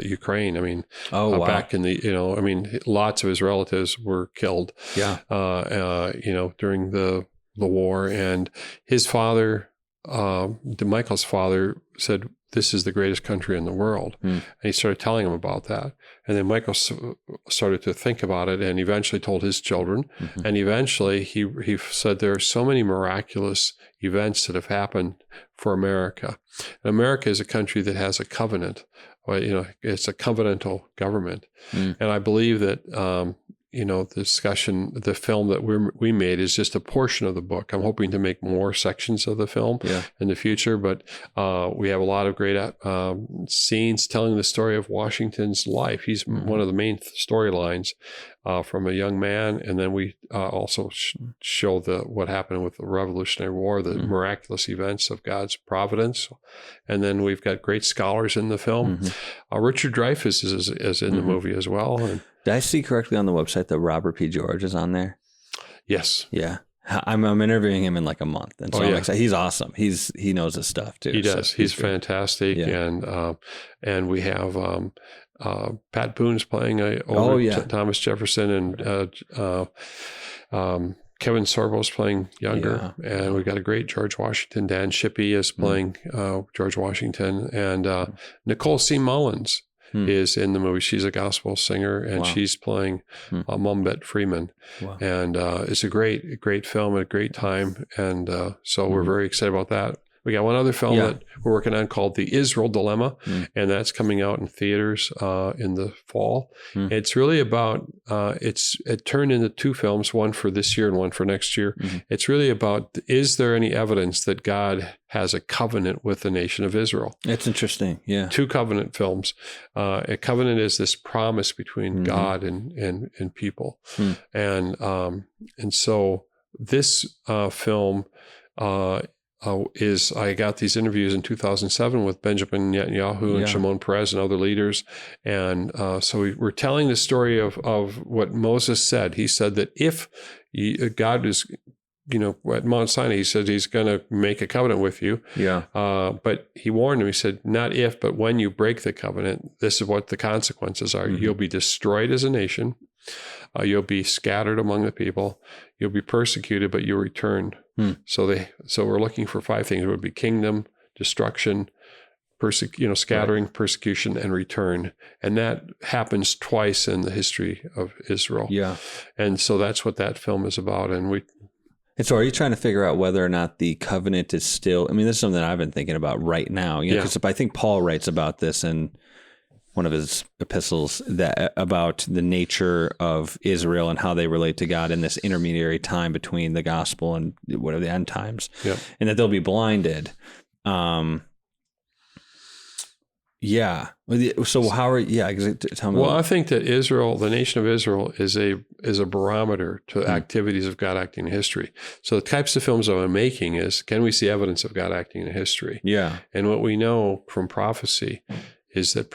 Speaker 2: Ukraine. I mean, back in the, lots of his relatives were killed.
Speaker 1: Yeah.
Speaker 2: During the war, and his father, Michael's father, said, "This is the greatest country in the world," and he started telling him about that. And then Michael started to think about it, and eventually told his children. And eventually, he said there are so many miraculous events that have happened for America. And America is a country that has a covenant. It's a covenantal government. And I believe that, the film that we made is just a portion of the book. I'm hoping to make more sections of the film in the future, but we have a lot of great scenes telling the story of Washington's life. He's one of the main storylines from a young man, and then we also show what happened with the Revolutionary War, the miraculous events of God's providence, and then we've got great scholars in the film. Richard Dreyfuss is in the movie as well. And,
Speaker 1: did I see correctly on the website that Robert P. George is on there?
Speaker 2: Yes.
Speaker 1: Yeah. I'm interviewing him in like a month, and so I'm excited. He's awesome. He knows his stuff too.
Speaker 2: He does.
Speaker 1: So
Speaker 2: he's fantastic, and we have Pat Boone's playing Thomas Jefferson, and Kevin Sorbo's playing younger, and we've got a great George Washington. Dan Shippey is playing George Washington, and Nicole C. Mullins is in the movie. She's a gospel singer, and she's playing Mumbet Freeman. Wow. And it's a great film at a great time, and so we're very excited about that. We got one other film that we're working on called The Israel Dilemma, and that's coming out in theaters in the fall. It's really about, it turned into two films, one for this year and one for next year. It's really about, is there any evidence that God has a covenant with the nation of Israel?
Speaker 1: It's interesting, yeah.
Speaker 2: Two covenant films. A covenant is this promise between God and people. And so this film I got these interviews in 2007 with Benjamin Netanyahu and Shimon Peres and other leaders. And so we're telling the story of what Moses said. He said that if God is, at Mount Sinai, he said he's going to make a covenant with you. Yeah. But he warned him, he said, not if, but when you break the covenant, this is what the consequences are. You'll be destroyed as a nation. You'll be scattered among the people. You'll be persecuted, but you'll return. So we're looking for 5 things. It would be kingdom, destruction, scattering, persecution, and return. And that happens twice in the history of Israel. Yeah. And so that's what that film is about. And
Speaker 1: so are you trying to figure out whether or not the covenant is still, this is something that I've been thinking about right now. Because I think Paul writes about this in one of his epistles about the nature of Israel and how they relate to God in this intermediary time between the gospel and whatever the end times, and that they'll be blinded. So how are tell me?
Speaker 2: Well, I think that Israel, the nation of Israel, is a barometer to activities of God acting in history. So the types of films that I'm making is, can we see evidence of God acting in history? Yeah. And what we know from prophecy is that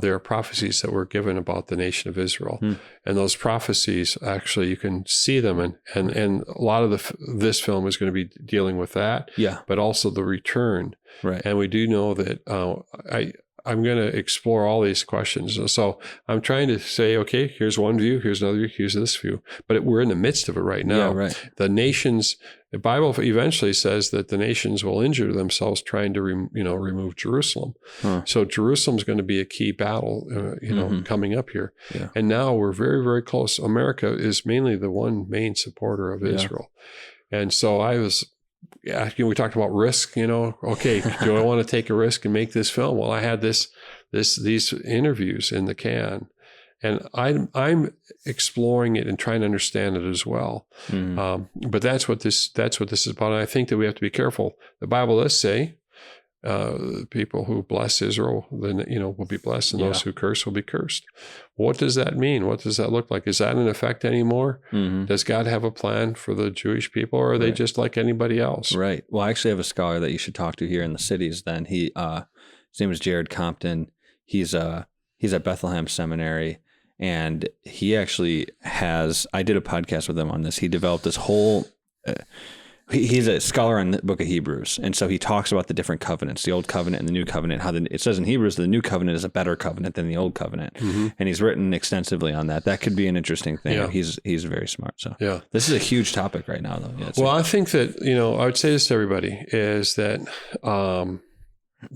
Speaker 2: there are prophecies that were given about the nation of Israel. And those prophecies, actually, you can see them. And a lot of this film is going to be dealing with that, but also the return. Right. And we do know that I'm going to explore all these questions. So I'm trying to say, okay, here's one view, here's another view, here's this view. But we're in the midst of it right now.
Speaker 1: Yeah, right.
Speaker 2: The Bible eventually says that the nations will injure themselves trying to remove Jerusalem. So Jerusalem's going to be a key battle, coming up here. Yeah. And now we're very, very close. America is mainly the one main supporter of Israel. And so I was asking, we talked about risk, okay, do I want to take a risk and make this film? Well, I had these interviews in the can, and I'm exploring it and trying to understand it as well. But that's what this is about. And I think that we have to be careful. The Bible does say, people who bless Israel, then will be blessed, and those who curse will be cursed. What does that mean? What does that look like? Is that in effect anymore? Does God have a plan for the Jewish people, or are they just like anybody else?
Speaker 1: Right. Well, I actually have a scholar that you should talk to here in the cities. Then his name is Jared Compton. He's at Bethlehem Seminary, and he actually has. I did a podcast with him on this. He developed this whole. He's a scholar on the book of Hebrews. And so he talks about the different covenants, the old covenant and the new covenant, how it says in Hebrews, the new covenant is a better covenant than the old covenant. And he's written extensively on that. That could be an interesting thing. Yeah. He's very smart. So this is a huge topic right now, though. Yeah,
Speaker 2: well, I think that, I would say this to everybody is that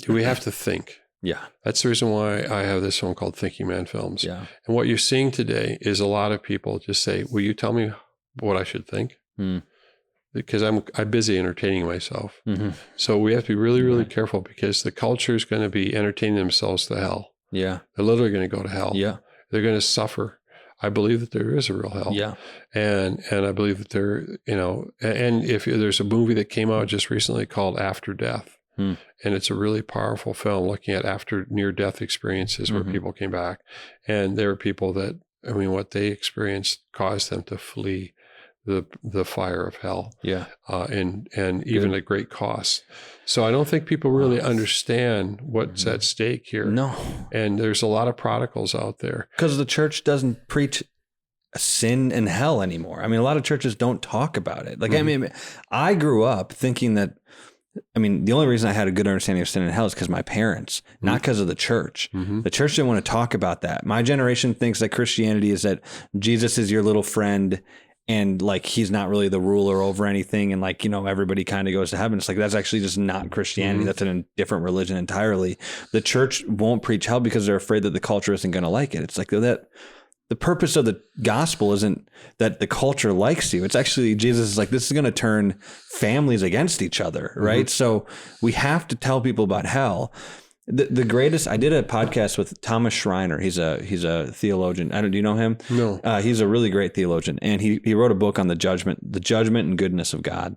Speaker 2: we have to think.
Speaker 1: Yeah.
Speaker 2: That's the reason why I have this film called Thinking Man Films.
Speaker 1: Yeah.
Speaker 2: And what you're seeing today is a lot of people just say, will you tell me what I should think? Because I'm busy entertaining myself. So we have to be really, really careful, because the culture is going to be entertaining themselves to hell.
Speaker 1: Yeah.
Speaker 2: They're literally going to go to hell.
Speaker 1: Yeah.
Speaker 2: They're going to suffer. I believe that there is a real hell.
Speaker 1: Yeah.
Speaker 2: And I believe that there, and if there's a movie that came out just recently called After Death, and it's a really powerful film looking at after near-death experiences where people came back. And there were people that, what they experienced caused them to flee the fire of hell.
Speaker 1: Yeah.
Speaker 2: And even at great cost. So I don't think people really understand what's at stake here.
Speaker 1: No.
Speaker 2: And there's a lot of prodigals out there.
Speaker 1: Because the church doesn't preach sin and hell anymore. A lot of churches don't talk about it. I grew up thinking that, the only reason I had a good understanding of sin and hell is because my parents, not because of the church. The church didn't want to talk about that. My generation thinks that Christianity is that Jesus is your little friend, and he's not really the ruler over anything, and everybody kind of goes to heaven. It's that's actually just not Christianity. That's a different religion entirely. The church won't preach hell because they're afraid that the culture isn't going to like it. It's that the purpose of the gospel isn't that the culture likes you. It's actually Jesus is this is going to turn families against each other, right? So we have to tell people about hell. The greatest, I did a podcast with Thomas Schreiner. He's a theologian. Do you know him?
Speaker 2: No.
Speaker 1: He's a really great theologian, and he wrote a book on the judgment and goodness of God.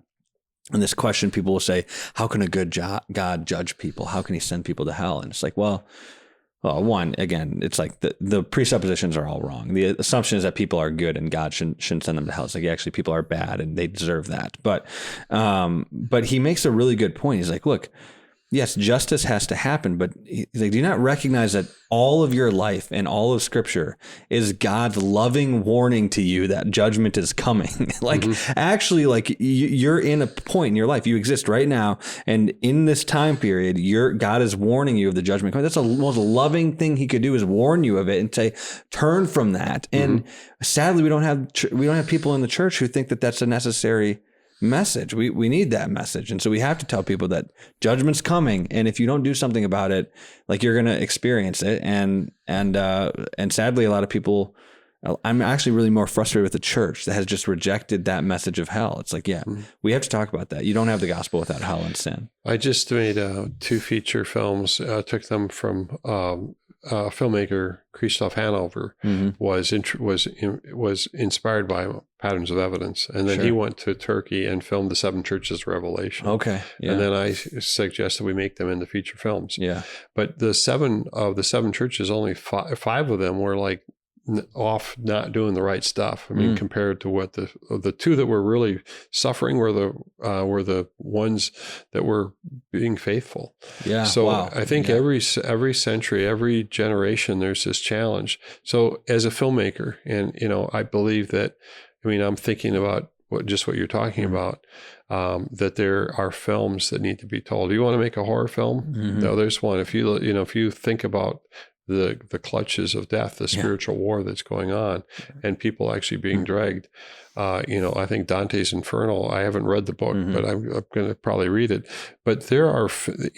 Speaker 1: And this question, people will say, how can a good God judge people? How can he send people to hell? And it's well, one, again, it's the presuppositions are all wrong. The assumption is that people are good and God shouldn't send them to hell. It's actually people are bad and they deserve that. But he makes a really good point. He's look, yes, justice has to happen, but do you not recognize that all of your life and all of Scripture is God's loving warning to you that judgment is coming? Actually, you're in a point in your life, you exist right now, and in this time period, God is warning you of the judgment coming. That's the most loving thing He could do, is warn you of it and say, turn from that. And sadly, we don't have people in the church who think that that's a necessary message. We need that message. And so we have to tell people that judgment's coming. And if you don't do something about it, you're going to experience it. And sadly, a lot of people, I'm actually really more frustrated with the church that has just rejected that message of hell. It's we have to talk about that. You don't have the gospel without hell and sin.
Speaker 2: I just made 2 feature films, took them from filmmaker Christoph Hanover was inspired by Patterns of Evidence, and then he went to Turkey and filmed the 7 churches of Revelation.
Speaker 1: Okay, yeah.
Speaker 2: And then I suggested we make them into feature films.
Speaker 1: Yeah,
Speaker 2: but the 7 churches, only 5 of them were off, not doing the right stuff. Compared to what the 2 that were really suffering were the ones that were being faithful.
Speaker 1: Yeah.
Speaker 2: So I think every century, every generation, there's this challenge. So as a filmmaker, and I believe that, I'm thinking about what you're talking about, that there are films that need to be told. You want to make a horror film? No, there's one. If you think about the clutches of death, the spiritual war that's going on, and people actually being dragged. I think Dante's Inferno, I haven't read the book, but I'm going to probably read it. But there are,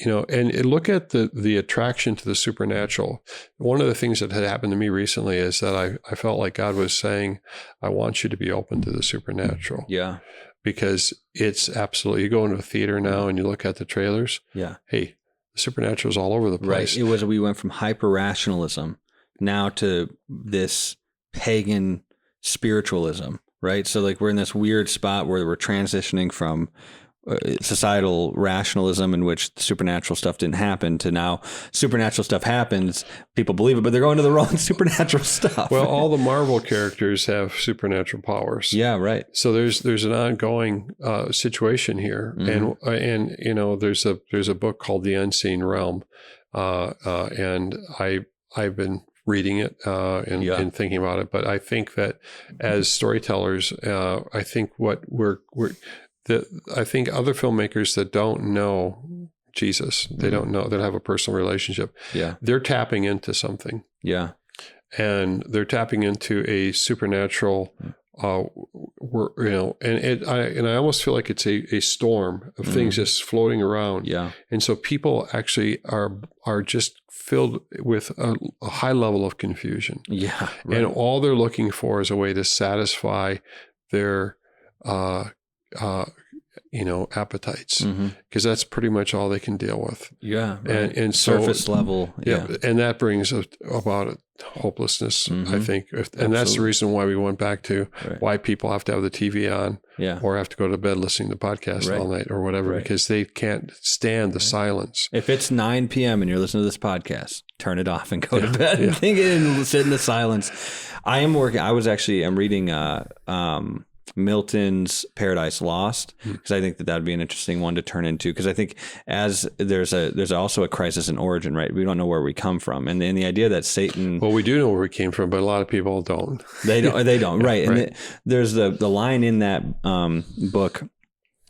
Speaker 2: and look at the attraction to the supernatural. One of the things that had happened to me recently is that I felt like God was saying, I want you to be open to the supernatural.
Speaker 1: Yeah.
Speaker 2: Because it's absolutely, you go into a theater now and you look at the trailers.
Speaker 1: Yeah.
Speaker 2: Hey, the supernatural is all over the place.
Speaker 1: Right. We went from hyper-rationalism now to this pagan spiritualism, right? So like we're in this weird spot where we're transitioning from societal rationalism in which the supernatural stuff didn't happen to now supernatural stuff happens. People believe it, but they're going to the wrong supernatural stuff.
Speaker 2: Well, all the Marvel characters have supernatural powers.
Speaker 1: Yeah, right.
Speaker 2: So there's an ongoing situation here, and there's a book called The Unseen Realm, and I've been reading it and thinking about it. But I think that as storytellers, I think I think other filmmakers that don't know Jesus, they don't have a personal relationship. Yeah, they're tapping into something. Yeah, and they're tapping into a supernatural. I almost feel like it's a storm of things just floating around. Yeah, and so people actually are just filled with a high level of confusion. Yeah, right. And all they're looking for is a way to satisfy their appetites, because that's pretty much all they can deal with. Yeah. Right. And so,
Speaker 1: surface level. Yeah.
Speaker 2: And that brings about hopelessness, I think. And that's the reason why we went back to why people have to have the TV on or have to go to bed listening to podcasts all night or whatever, because they can't stand the silence.
Speaker 1: If it's 9 p.m. and you're listening to this podcast, turn it off and go to bed and think it and sit in the silence. I'm reading Milton's Paradise Lost, because I think that would be an interesting one to turn into, because I think as there's also a crisis in origin, right? We don't know where we come from, and the idea that Satan.
Speaker 2: Well, we do know where we came from, but a lot of people don't.
Speaker 1: They don't, right? And there's the line in that book.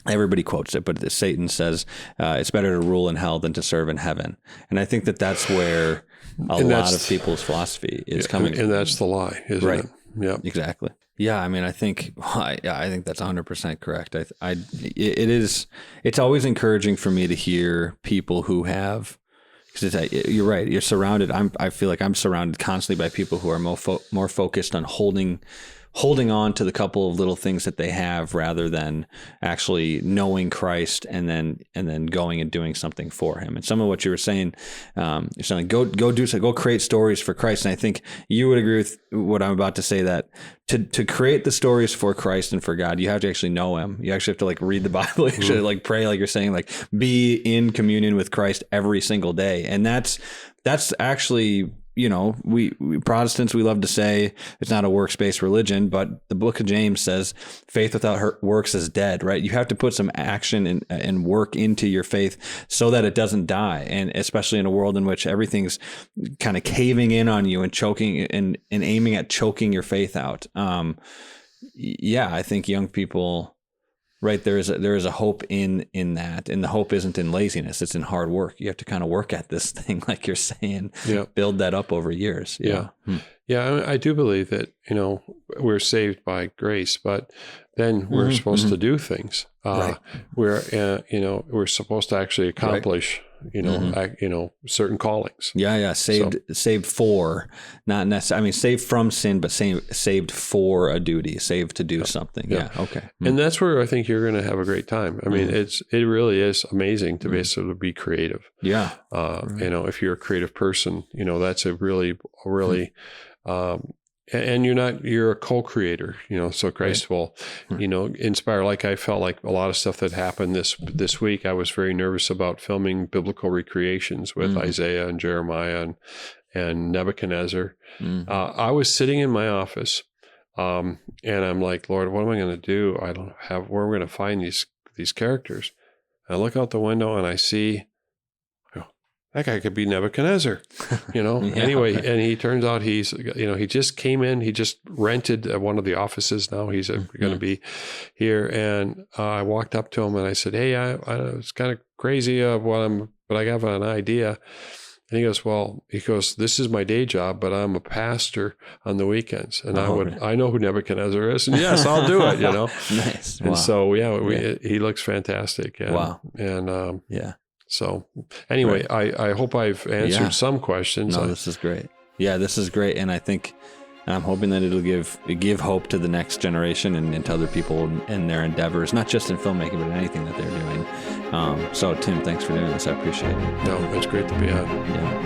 Speaker 1: Everybody quotes it, but Satan says it's better to rule in hell than to serve in heaven, and I think that that's where a lot of people's philosophy is coming from.
Speaker 2: And that's the lie, isn't it?
Speaker 1: Yeah, exactly. Yeah, I mean, I think that's 100% correct. It's always encouraging for me to hear people who have, because you're right. You're surrounded. I feel like I'm surrounded constantly by people who are more focused on holding on to the couple of little things that they have, rather than actually knowing Christ and then going and doing something for him. And some of what you were saying, you're saying go do so, go create stories for Christ. And I think you would agree with what I'm about to say, that to create the stories for Christ and for God, you have to actually know him. You actually have to like read the Bible, you actually like pray, like you're saying, like be in communion with Christ every single day. And that's actually, we Protestants, we love to say it's not a works-based religion, but the book of James says faith without works is dead, right? You have to put some action and work into your faith so that it doesn't die. And especially in a world in which everything's kind of caving in on you and choking and aiming at choking your faith out. I think young people, right, there is a hope in that, and the hope isn't in laziness; it's in hard work. You have to kind of work at this thing, like you're saying, build that up over years.
Speaker 2: Yeah. I do believe that we're saved by grace, but then we're supposed to do things. We're supposed to actually accomplish. Certain callings.
Speaker 1: Saved for, not necessarily. I mean, saved from sin, but saved for a duty, saved to do something. Okay.
Speaker 2: And that's where I think you're going to have a great time. I mean, it really is amazing to be able to be creative. Yeah. If you're a creative person, that's a really, and you're a co-creator, so Christ will, inspire. Like I felt like a lot of stuff that happened this week, I was very nervous about filming biblical recreations with Isaiah and Jeremiah and Nebuchadnezzar. I was sitting in my office, and I'm like, Lord, what am I going to do? I don't have where I'm going to find these characters. And I look out the window and I see that guy could be Nebuchadnezzar, Anyway, and he turns out he's, he just came in, he just rented one of the offices. Now he's going to be here. And I walked up to him and I said, hey, I it's kind of crazy but I have an idea. And he goes, this is my day job, but I'm a pastor on the weekends. And I know who Nebuchadnezzar is. And yes, I'll do it,
Speaker 1: Nice.
Speaker 2: And so, he looks fantastic. And,
Speaker 1: wow.
Speaker 2: And, so anyway, I hope I've answered some questions.
Speaker 1: No, this is great. Yeah, this is great. And I'm hoping that it'll give hope to the next generation and to other people in their endeavors, not just in filmmaking, but in anything that they're doing. So Tim, thanks for doing this. I appreciate it.
Speaker 2: No, it's great to be on.
Speaker 1: Yeah.